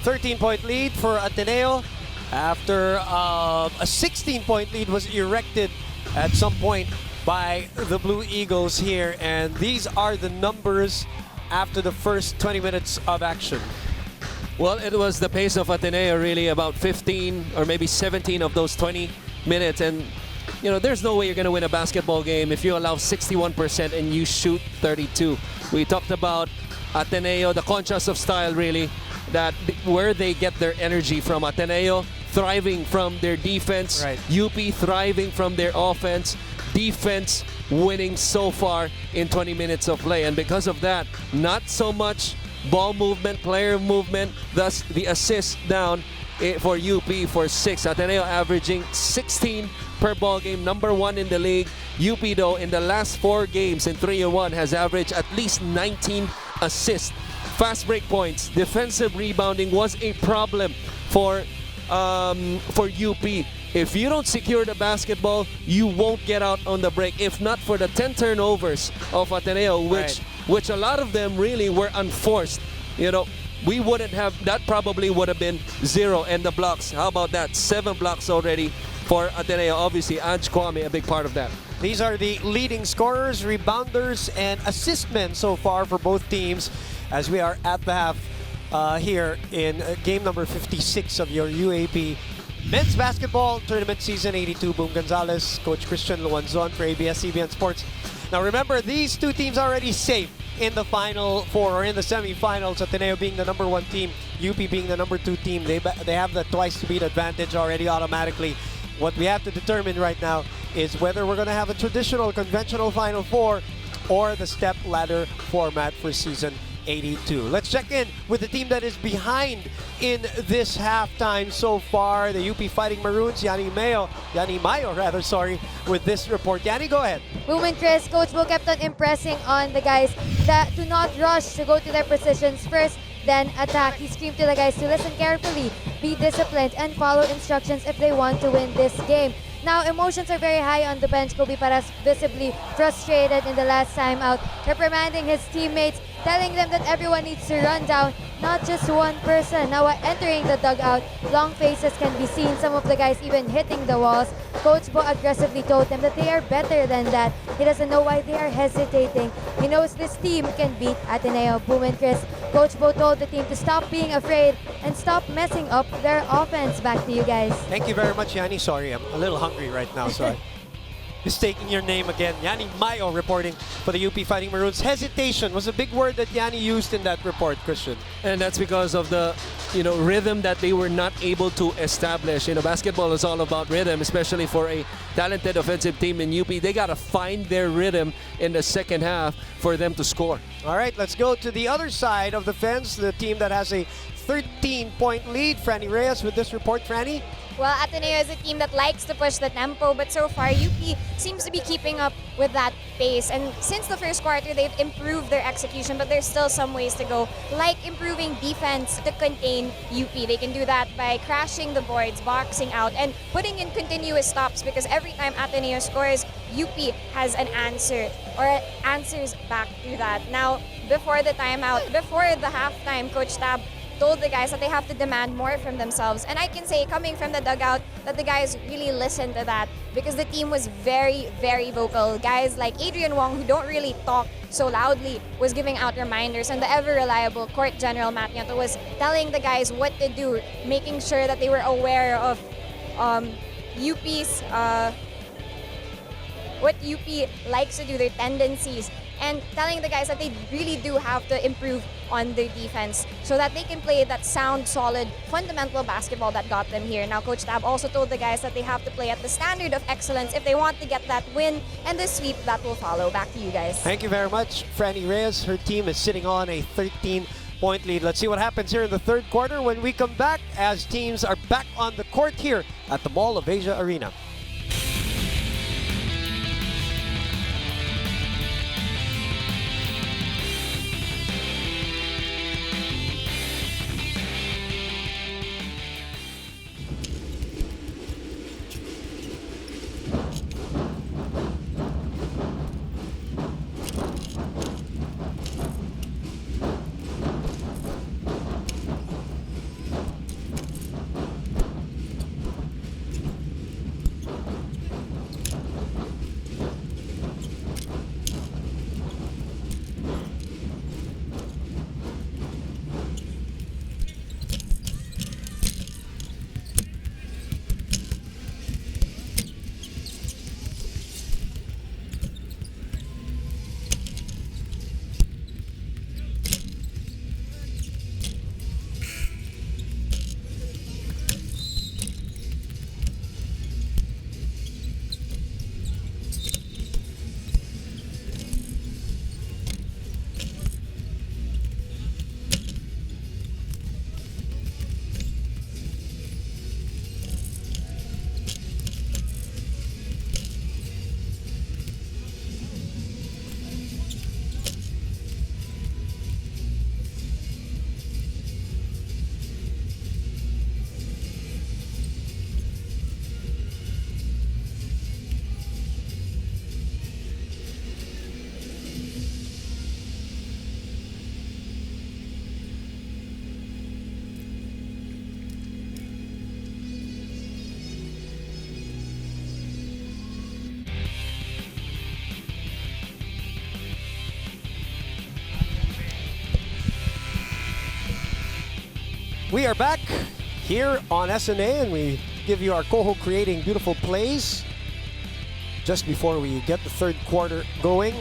S2: 13-point lead for Ateneo after a 16-point lead was erected at some point by the Blue Eagles here. And these are the numbers after the first 20 minutes of action.
S3: Well, it was the pace of Ateneo, really, about 15 or maybe 17 of those 20 minutes. And, you know, there's no way you're going to win a basketball game if you allow 61% and you shoot 32. We talked about Ateneo, the contrast of style, really, that where they get their energy from. Ateneo thriving from their defense,
S2: right.
S3: UP thriving from their offense, defense winning so far in 20 minutes of play. And because of that, not so much ball movement, player movement, thus the assist down for UP for 6. Ateneo averaging 16 per ball game, number 1 in the league. UP, though, in the last 4 games in 3-1 has averaged at least 19 assists. Fast break points, defensive rebounding was a problem for UP. If you don't secure the basketball, you won't get out on the break. If not for the 10 turnovers of Ateneo, which a lot of them really were unforced. You know, we wouldn't have, that probably would have been 0. And the blocks, how about that? 7 blocks already for Ateneo. Obviously, Ange Kwame, a big part of that.
S2: These are the leading scorers, rebounders, and assist men so far for both teams as we are at the half here in game number 56 of your UAAP Men's Basketball Tournament Season 82. Boom Gonzalez, Coach Christian Luanzon for ABS-CBN Sports. Now remember, these two teams are already safe in the Final Four or in the semifinals. Ateneo being the number 1 team, UP being the number 2 team. They have the twice to beat advantage already automatically. What we have to determine right now is whether we're going to have a traditional, conventional Final Four or the step ladder format for Season 82. Let's check in with the team that is behind in this halftime so far. The UP Fighting Maroons, Yanni Mayo, with this report. Yanni, go ahead.
S4: Boom and Chris, Coach Bo kept on impressing on the guys that do not rush to go to their positions first, then attack. He screamed to the guys to listen carefully, be disciplined, and follow instructions if they want to win this game. Now, emotions are very high on the bench. Kobe Paras visibly frustrated in the last timeout, reprimanding his teammates, telling them that everyone needs to run down, not just one person. Now, entering the dugout, long faces can be seen, some of the guys even hitting the walls. Coach Bo aggressively told them that they are better than that. He doesn't know why they are hesitating. He knows this team can beat Ateneo. Boom and Chris, Coach Bo told the team to stop being afraid and stop messing up their offense. Back to you guys.
S2: Thank you very much, Yanni. Sorry, I'm a little hungry right now, so I'm mistaking your name again. Yanni Mayo reporting for the UP Fighting Maroons. Hesitation was a big word that Yanni used in that report, Christian.
S3: And that's because of the, rhythm that they were not able to establish. Basketball is all about rhythm, especially for a talented offensive team in UP. They got to find their rhythm in the second half for them to score.
S2: All right, let's go to the other side of the fence, the team that has a 13-point lead. Franny Reyes with this report. Franny?
S1: Well, Ateneo is a team that likes to push the tempo, but so far UP seems to be keeping up with that pace. And since the first quarter, they've improved their execution, but there's still some ways to go, like improving defense to contain UP. They can do that by crashing the boards, boxing out, and putting in continuous stops, because every time Ateneo scores, UP has an answer or answers back to that. Now, before the timeout, before the halftime, Coach Tab told the guys that they have to demand more from themselves. And I can say, coming from the dugout, that the guys really listened to that, because the team was very, very vocal. Guys like Adrian Wong, who don't really talk so loudly, was giving out reminders, and the ever-reliable Court General Matt Nieto was telling the guys what to do, making sure that they were aware of UP's what UP likes to do, their tendencies, and telling the guys that they really do have to improve on their defense so that they can play that sound, solid, fundamental basketball that got them here. Now, Coach Tab also told the guys that they have to play at the standard of excellence if they want to get that win and the sweep that will follow. Back to you guys.
S2: Thank you very much, Franny Reyes. Her team is sitting on a 13-point lead. Let's see what happens here in the third quarter when we come back, as teams are back on the court here at the Mall of Asia Arena. We are back here on SNA, and we give you our Coho creating beautiful plays. Just before we get the third quarter going,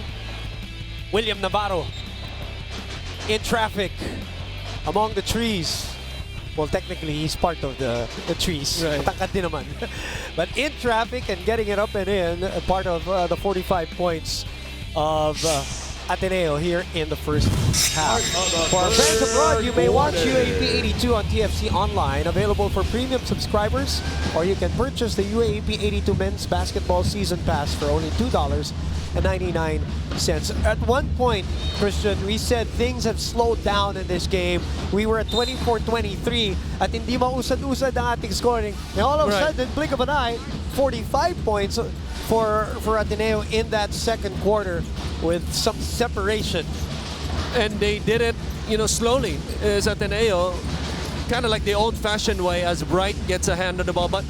S2: William Navarro in traffic among the trees. Well, technically, he's part of the trees.
S3: Right.
S2: Matangkad din naman. But in traffic and getting it up and in, part of the 45 points of Ateneo here in the first half. For our fans abroad, you may watch UAAP 82 on TFC Online, available for premium subscribers, or you can purchase the UAAP 82 Men's Basketball Season Pass for only $2.99. At one point, Christian, we said things have slowed down in this game. We were at 24-23 at hindi mausad-usad ang ating scoring. And all of a sudden, blink of an eye, 45 points for Ateneo in that second quarter with some separation.
S3: And they did it, slowly. As Ateneo, kind of like the old-fashioned way as Bright gets a hand on the ball. But,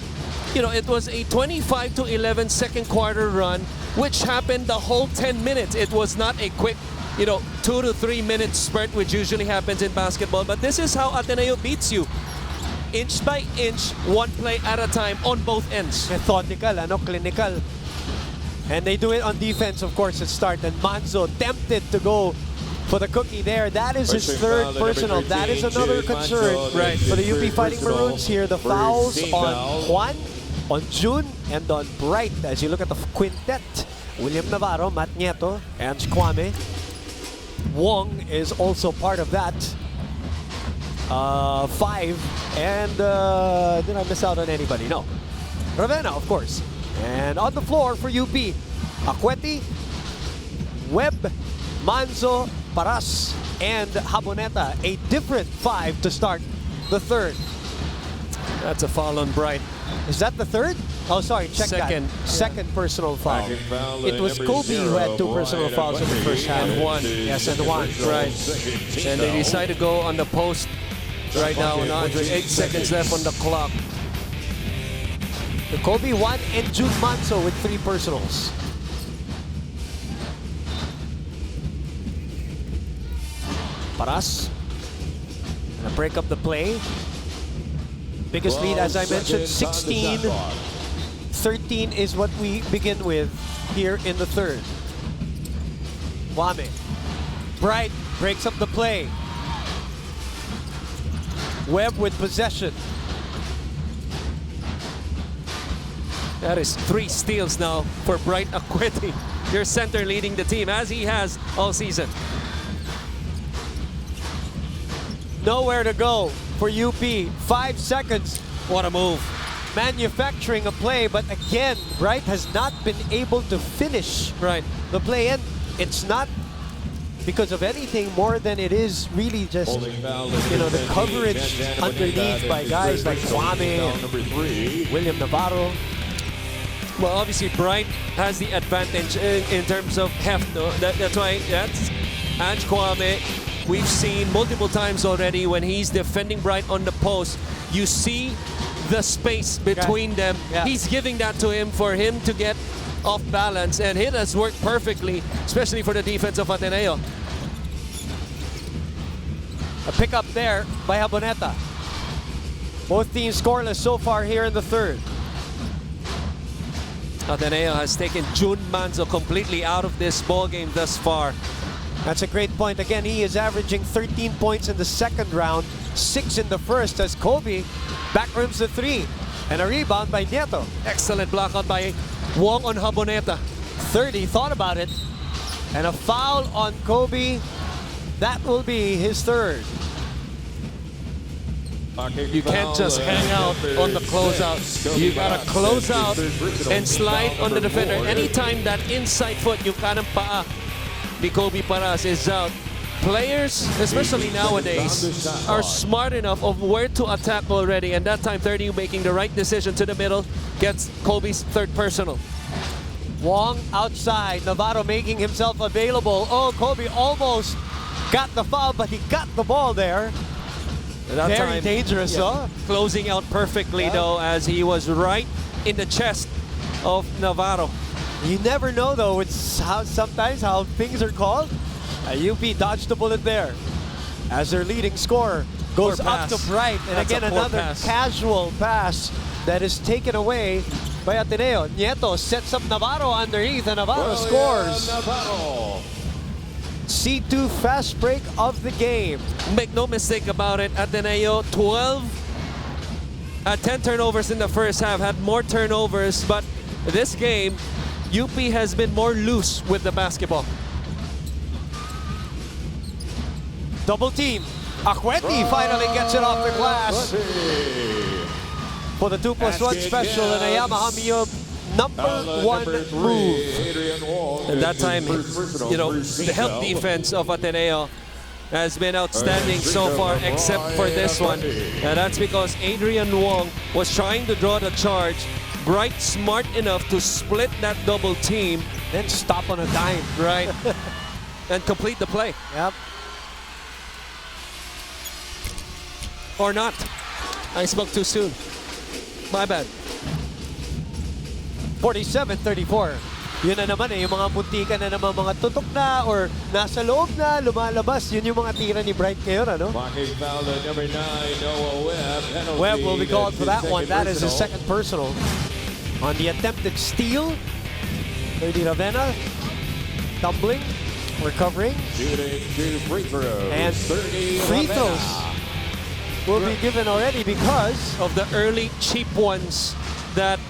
S3: it was a 25-11 second quarter run, which happened the whole 10 minutes. It was not a quick, 2 to 3 minute spurt, which usually happens in basketball. But this is how Ateneo beats you. Inch by inch, one play at a time on both ends.
S2: Methodical, clinical. And they do it on defense, of course, at start. And Manzo tempted to go for the cookie there. That is his third personal. That is another concern for the UP Fighting Maroons here. The fouls on Juan, on June, and on Bright. As you look at the quintet, William Navarro, Matt Nieto, and Kwame. Wong is also part of that. 5. And did I miss out on anybody? No. Ravenna, of course. And on the floor for UP, Acueti, Webb, Manzo, Paras, and Haboneta. A different 5 to start the third.
S3: That's a foul on Bright.
S2: Is that the third? Oh, sorry, check
S3: Second.
S2: that. Second personal foul. It was Kobe who had 2 personal fouls in the first half.
S3: And 1.
S2: Yes, and 1.
S3: Right. And they decide to go on the post right now on Andre. 8 seconds left on the clock.
S2: The Kobe 1 and Jude Manso with 3 personals. Paras. Gonna break up the play. Biggest lead, as I mentioned, 16. 13 is what we begin with here in the third. Wame. Bright breaks up the play. Webb with possession.
S3: That is 3 steals now for Bright Acueti, your center leading the team, as he has all season.
S2: Nowhere to go for UP. 5 seconds.
S3: What a move.
S2: Manufacturing a play, but again, Bright has not been able to finish the play. And it's not because of anything more than it is really just, the coverage underneath by guys like Kwame and William Navarro.
S3: Well, obviously, Bright has the advantage in terms of heft. No? That's why that's Ange Kwame. We've seen multiple times already when he's defending Bright on the post. You see the space between them. He's giving that to him for him to get off balance, and it has worked perfectly, especially for the defense of Ateneo.
S2: A pickup there by Haboneta. Both teams scoreless so far here in the third.
S3: Ateneo has taken June Manzo completely out of this ball game thus far.
S2: That's a great point. Again, he is averaging 13 points in the second round, 6 in the first, as Kobe backrims the 3. And a rebound by Nieto.
S3: Excellent block out by Wong on Haboneta.
S2: 30, thought about it. And a foul on Kobe. That will be his third.
S3: You can't just hang out on the closeout. You gotta close out and slide on the defender. Anytime that inside foot, yung kanang paa ni Kobe Paras is out. Players, especially nowadays, are smart enough of where to attack already. And that time, 30 making the right decision to the middle gets Kobe's third personal.
S2: Wong outside. Navarro making himself available. Oh, Kobe almost got the foul, but he got the ball there.
S3: That
S2: Very
S3: time,
S2: dangerous, huh?
S3: Closing out perfectly, though, as he was right in the chest of Navarro.
S2: You never know, though. It's sometimes how things are called. UP dodged the bullet there. as their leading scorer goes
S3: Poor
S2: up to
S3: pass.
S2: Bright. And
S3: That's
S2: again,
S3: a poor
S2: another
S3: pass.
S2: casual pass that is taken away by Ateneo. Nieto sets up Navarro underneath, and Navarro scores.
S6: Navarro.
S2: C2 fast break of the game.
S3: Make no mistake about it, Ateneo 10 turnovers in the first half, had more turnovers, but this game, UP has been more loose with the basketball.
S2: Double team. Akweti finally gets it off the glass for the 2+1 special and a Yamaha Mio number one move.
S3: And that time, you know, the help defense of Ateneo has been outstanding so far, except for this one. And that's because Adrian Wong was trying to draw the charge. Bright smart enough to split that double team.
S2: Then stop on a dime.
S3: Right. And complete the play.
S2: Yep.
S3: Or not. I spoke too soon. My bad.
S2: 47-34. Yun na naman yung mga puntikan na naman mga tutok na or nasa loob na, lumalabas. Yun yung mga tira ni Bright ngayon, ano?
S6: Blocking foul to number 9, Noah Webb. Penalty.
S2: Webb will be called for that
S6: Second
S2: one. That is his
S6: personal.
S2: second personal. On the attempted steal, 30 Ravenna, tumbling, recovering,
S6: Shooting 2 free throws.
S2: and
S6: 30
S2: free
S6: Ravenna.
S2: throws will be given already because
S3: Of the early cheap ones that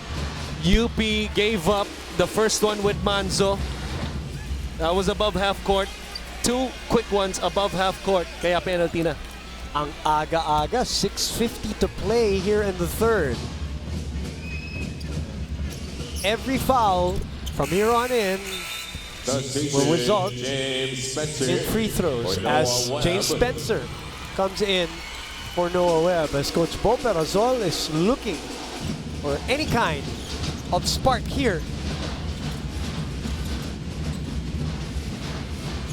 S3: UP gave up. The first one with Manzo. That was above half court. 2 quick ones above half court. Kaya penalty na.
S2: ang aga-aga, 6:50 to play here in the third. Every foul from here on in will result
S6: James Spencer
S2: in free throws
S6: for Noah
S2: as
S6: Webb.
S2: James Spencer comes in for Noah Webb as Coach Bo Perazol is looking for any kind of spark here.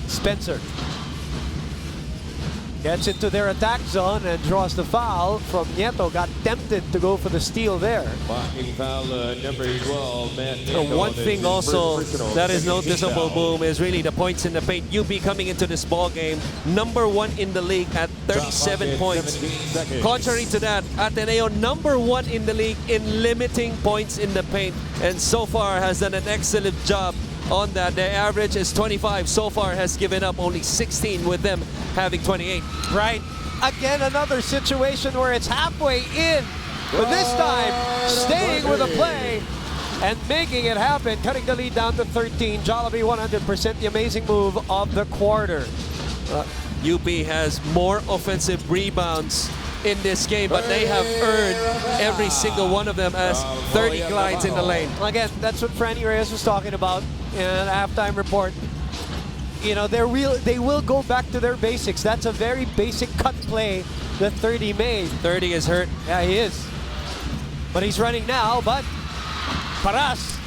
S2: Spencer gets into their attack zone and draws the foul from Nieto. Got tempted to go for the steal there.
S6: Blocking foul number 12, Matt.
S3: One thing also that is noticeable, Boom, is really the points in the paint. UP coming into this ball game, number 1 in the league at 37 points. Contrary to that, Ateneo number 1 in the league in limiting points in the paint, and so far has done an excellent job on that. Their average is 25. So far has given up only 16 with them having 28.
S2: Right. Again, another situation where it's halfway in. But this time, staying with the play and making it happen, cutting the lead down to 13. Jollibee 100%, the amazing move of the quarter.
S3: UP has more offensive rebounds in this game, but they have earned every single one of them as 30 glides in the lane.
S2: Again, that's what Franny Reyes was talking about in the halftime report. You know, they will go back to their basics. That's a very basic cut play that 30 made.
S3: 30 is hurt.
S2: Yeah, he is. But he's running now, but Paras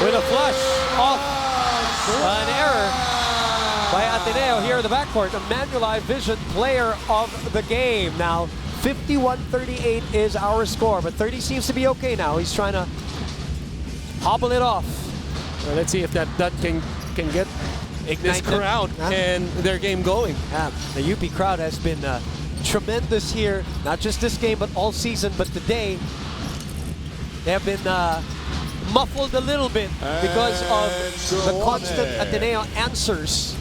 S2: with a flush off an error by Ateneo here in the backcourt. A Manulife Vision player of the game. Now, 51-38 is our score, but 30 seems to be okay now. He's trying to hobble it off.
S3: Well, let's see if that can get this
S2: Ignite them.
S3: crowd and their game going.
S2: Yeah, the UP crowd has been tremendous here, not just this game, but all season. But today, they have been muffled a little bit because of the constant Ateneo answers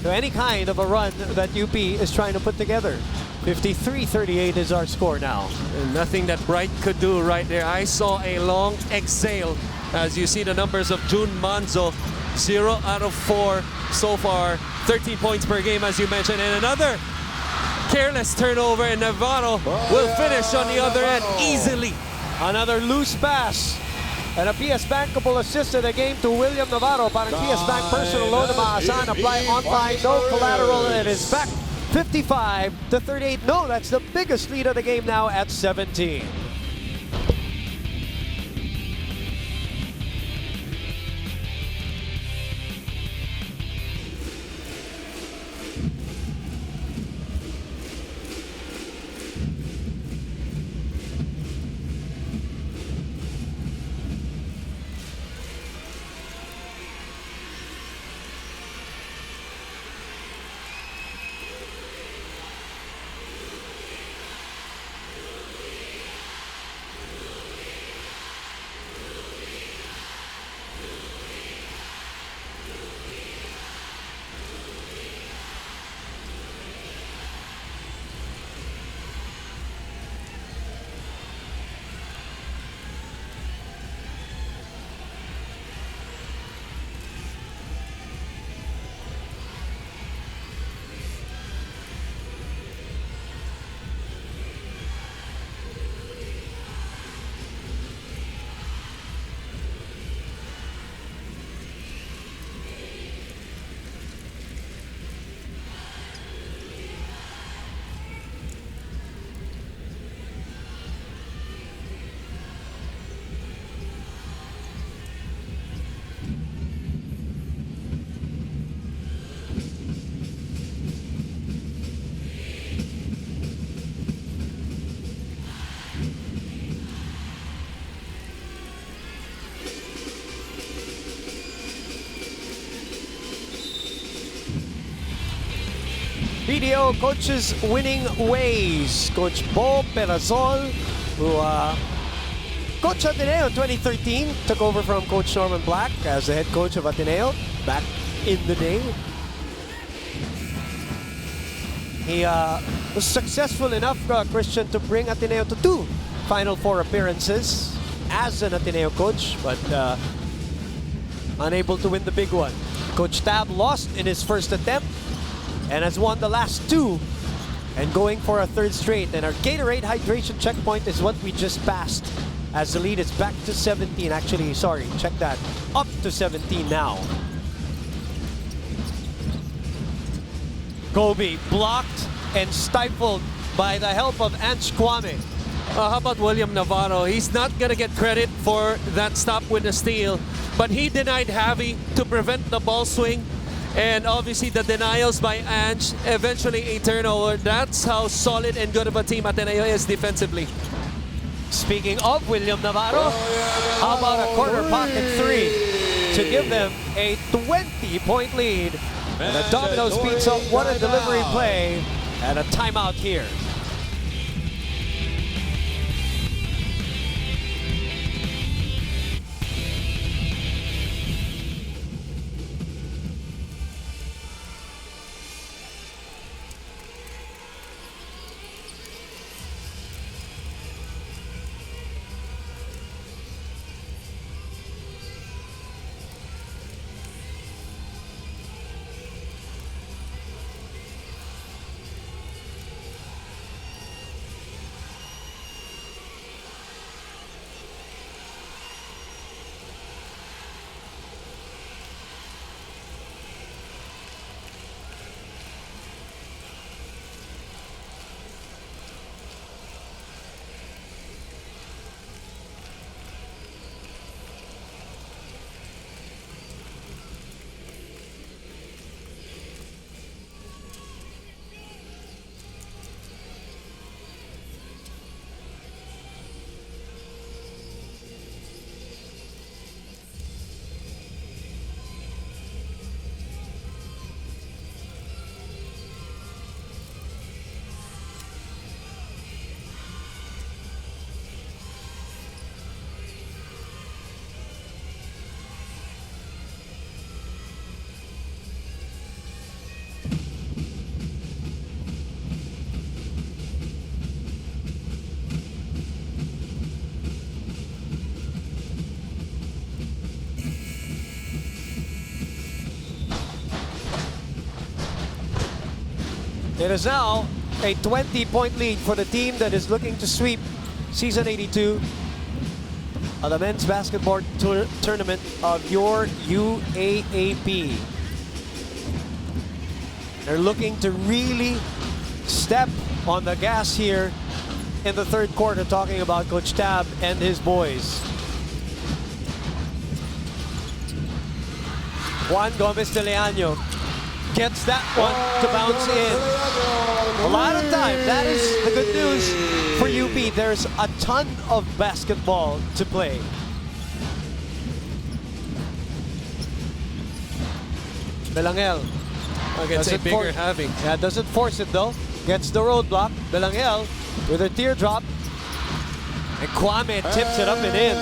S2: to any kind of a run that UP is trying to put together. 53-38 is our score now.
S3: And nothing that Bright could do right there. I saw a long exhale as you see the numbers of June Manzo. 0 out of 4 so far. 13 points per game, as you mentioned. And another careless turnover, and Navarro will finish on the other end easily.
S2: Another loose pass. And a PS Bankable assist to the game to William Navarro. Parang PS Bank personal loan na maasahan. Apply online, no collateral, and it's back 55-38. No, that's the biggest lead of the game now at 17. BDO coaches winning ways. Coach Bo Perazol, who coached Ateneo in 2013, took over from Coach Norman Black as the head coach of Ateneo back in the day. He was successful enough, Christian, to bring Ateneo to 2 Final Four appearances as an Ateneo coach, but unable to win the big one. Coach Tab lost in his first attempt and has won the last 2 and going for a 3rd straight. And our Gatorade hydration checkpoint is what we just passed, as the lead is back to 17. Actually, sorry, check that. Up to 17 now. Kobe blocked and stifled by the help of Ange Kwame.
S3: How about William Navarro? He's not going to get credit for that stop with the steal, but he denied Javi to prevent the ball swing. And obviously the denials by Ange, eventually a turnover. That's how solid and good of a team Ateneo is defensively.
S2: Speaking of William Navarro, how about a corner pocket 3 to give them a 20-point lead? And the Domino's Pizza, what a delivery play, and a timeout here. It is now a 20-point lead for the team that is looking to sweep Season 82 of the men's basketball tournament of your UAAP. They're looking to really step on the gas here in the 3rd quarter, talking about Coach Tab and his boys. Juan Gomez de Leaño gets that one to bounce in. A lot of time. That is the good news for UP. There's a ton of basketball to play. Belangel.
S3: It's a bigger Javi.
S2: Yeah, doesn't force it though. Gets the roadblock. Belangel with a teardrop. And Kwame tips it up and in.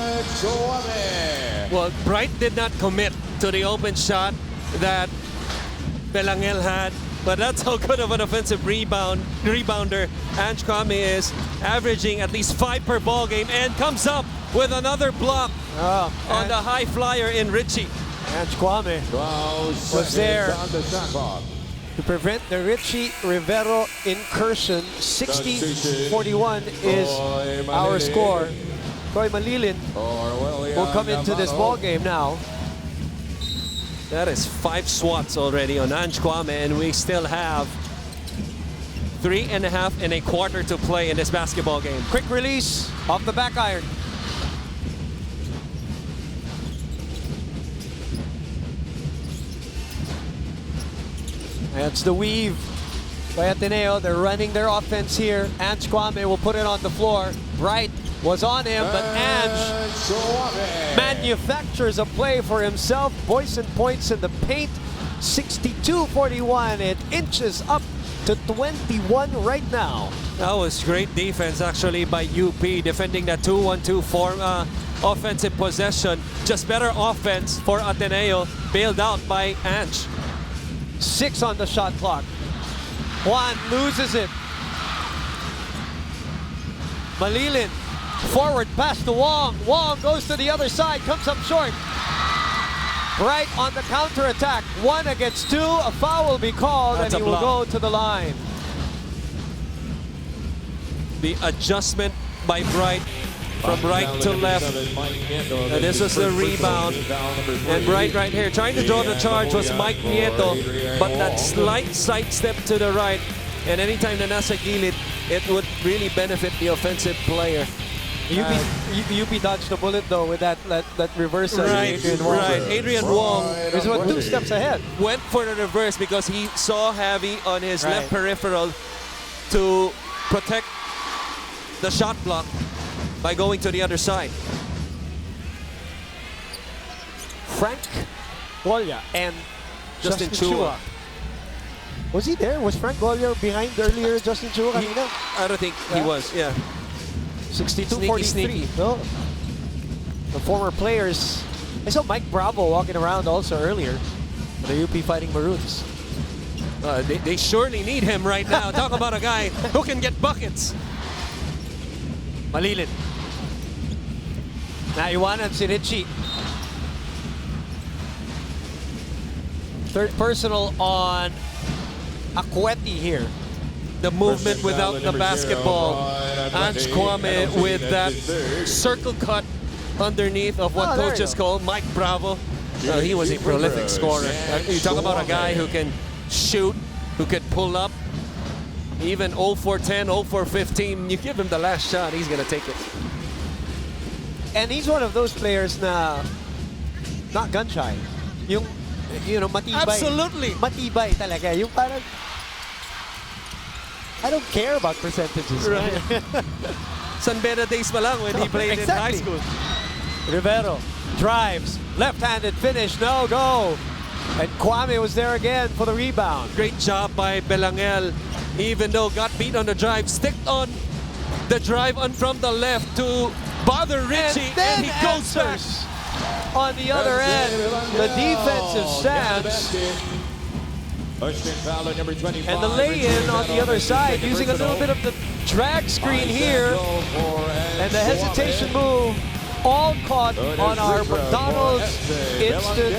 S3: Well, Bright did not commit to the open shot that Belangel had, but that's how good of an offensive rebounder Ange Kwame is, averaging at least 5 per ball game, and comes up with another block on the high flyer in Richie.
S2: Ange Kwame was there to prevent the Richie Rivero incursion. 60-41 is our score. Koy Malilin will come into this ball game now.
S3: That is 5 swats already on Ange Kwame, and we still have 3.5 and a quarter to play in this basketball game.
S2: Quick release off the back iron. That's the weave by Ateneo. They're running their offense here. Ange Kwame will put it on the floor. Bright was on him, but Ange manufactures a play for himself. Boyson points in the paint. 62-41. It inches up to 21 right now.
S3: That was great defense actually by UP, defending that 2-1-2 form offensive possession. Just better offense for Ateneo, bailed out by Ange.
S2: 6 on the shot clock. Juan loses it. Malilin, forward pass to Wong. Wong goes to the other side, comes up short. Right on the counter-attack. 1 against 2, a foul will be called,
S3: That's
S2: and
S3: a
S2: he will
S3: block.
S2: go to the line.
S3: The adjustment by Bright from right to left. This was the rebound. And Bright right here, trying to draw the charge was Mike Nieto, but that slight sidestep to the right. And anytime na nasa gilid, it would really benefit the offensive player.
S2: UP dodged the bullet though with that reversal.
S3: Right,
S2: Adrian Wong.
S3: right. Adrian Wong
S2: He was 2 steps ahead.
S3: went for the reverse because he saw Javi on his
S2: Right.
S3: left peripheral to protect the shot block by going to the other side.
S2: Frank Golia and
S3: Justin
S2: Justin
S3: Chua.
S2: Chua. Was he there? Was Frank Golia behind earlier Justin Chua kanina?
S3: I don't think he
S2: Yeah.
S3: was, yeah.
S2: 62-43.
S3: Sneaky.
S2: No. The former players. I saw Mike Bravo walking around also earlier. The UP Fighting Maroons.
S3: They surely need him right now. Talk about a guy who can get buckets.
S2: Malilin. Naiwanan si Richie. Third personal on Akweti here.
S3: The movement without the basketball. Ange Kwame with that circle cut underneath of what
S2: Oh, there you
S3: coaches
S2: go.
S3: call Mike Bravo. He was a prolific scorer. You talk about a guy who can shoot, who can pull up. Even 0 for 10, 0 for 15, you give him the last shot, he's gonna take it.
S2: And he's one of those players na not gun shy. Yung, matibay.
S3: Absolutely.
S2: Matibay talaga. Yung parang, I don't care about percentages.
S3: Right. San Beda days pa lang when he played in high
S2: Exactly.
S3: school.
S2: Rivero drives, left-handed finish, no go. And Kwame was there again for the rebound.
S3: Great job by Belangel. Even though got beat on the drive, sticked on the drive on from the left to bother Richie, and he goes back.
S2: On the other end, the defensive stance and the lay-in on the other side, using a little bit of the drag screen here, and the hesitation move, all caught on our McDonald's instant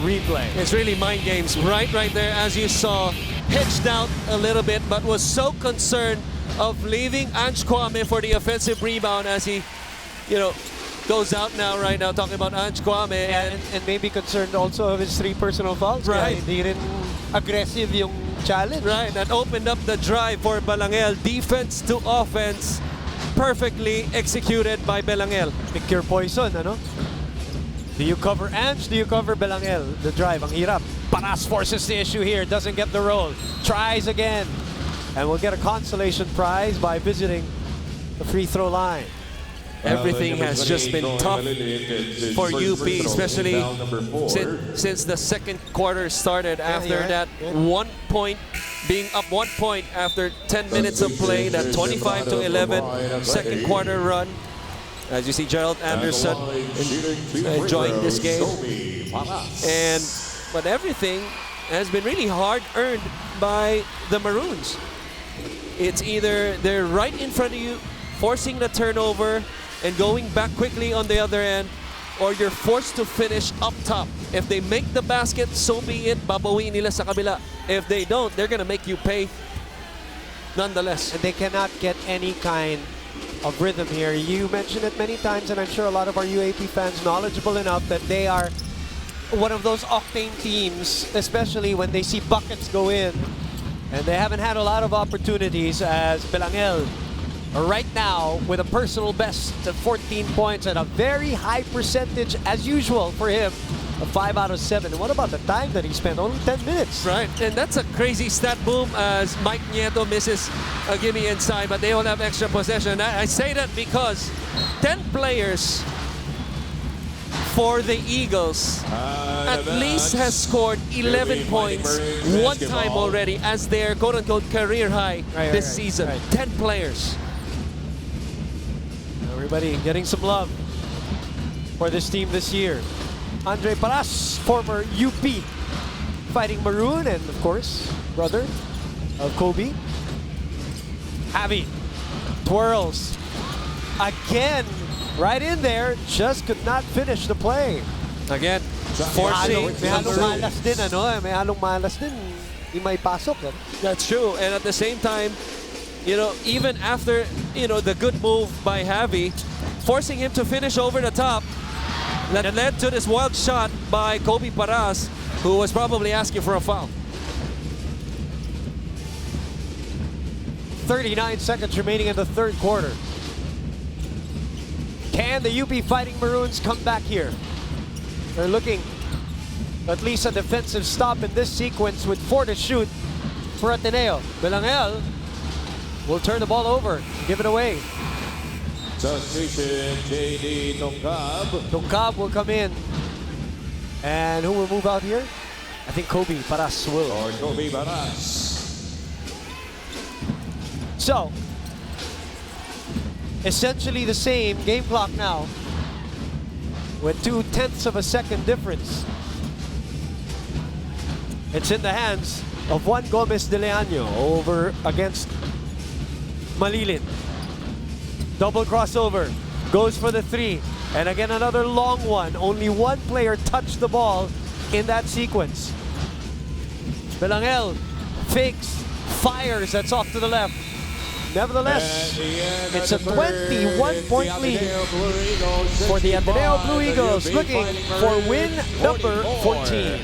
S2: replay.
S3: It's really mind games right there, as you saw. Hitched out a little bit, but was so concerned of leaving Ange Kwame for the offensive rebound as he, goes out right now, talking about Ange Kwame.
S2: And maybe concerned also of his 3 personal fouls.
S3: Right.
S2: Kaya hindi rin aggressive yung challenge.
S3: Right, that opened up the drive for Belangel. Defense to offense, perfectly executed by Belangel.
S2: Pick your poison, ano? Do you cover Ange? Do you cover Belangel? The drive, ang hirap. Paras forces the issue here, doesn't get the roll. Tries again. And will get a consolation prize by visiting the free throw line.
S3: Everything has just been tough for UP, especially since the second quarter started. After
S2: you're
S3: that
S2: right.
S3: 1 point, being up 1 point after 10 minutes of play, that 25-11 second quarter run. As you see, Gerald Anderson enjoying this game. But everything has been really hard earned by the Maroons. It's either they're right in front of you, forcing the turnover and going back quickly on the other end, or you're forced to finish up top. If they make the basket, so be it, babawiin nila sa kabila. If they don't, they're gonna make you pay nonetheless.
S2: And they cannot get any kind of rhythm here. You mentioned it many times, and I'm sure a lot of our UAP fans knowledgeable enough that they are one of those octane teams, especially when they see buckets go in. And they haven't had a lot of opportunities, as Belangel right now with a personal best of 14 points and a very high percentage as usual for him, a 5 out of 7. And what about the time that he spent? Only 10 minutes.
S3: Right, and that's a crazy stat boom as Mike Nieto misses a gimme inside, but they all have extra possession. I say that because 10 players for the Eagles at least has scored 11 points one time already as their quote-unquote career high this season. 10 players.
S2: Everybody getting some love for this team this year. Andre Paras, former UP Fighting Maroon, and of course, brother of Kobe. Javi twirls again, right in there, just could not finish the play.
S3: Again, forcing
S2: May halong malas din, ano? May halong malas din. Di may pasok. Eh.
S3: That's true. And at the same time, you know, even after, you know, the good move by Javi, forcing him to finish over the top, that led to this wild shot by Kobe Paras, who was probably asking for a foul.
S2: 39 seconds remaining in the third quarter. Can the UP Fighting Maroons come back here? They're looking at least a defensive stop in this sequence with 4 to shoot for Ateneo. Belangel will turn the ball over, give it away.
S6: Substitution, JD Tongkab.
S2: Tongkab will come in. And who will move out here? I think Kobe Paras will.
S6: Or Kobe Baras.
S2: So, essentially the same game clock now with 0.2 of a second difference. It's in the hands of Juan Gomez de Leaño over against Malilin. Double crossover, goes for the 3, and again another long one. Only one player touched the ball in that sequence. Belangel fakes, fires, that's off to the left. Nevertheless, it's a 21-point lead for the Ateneo Blue Eagles, looking for win number 14.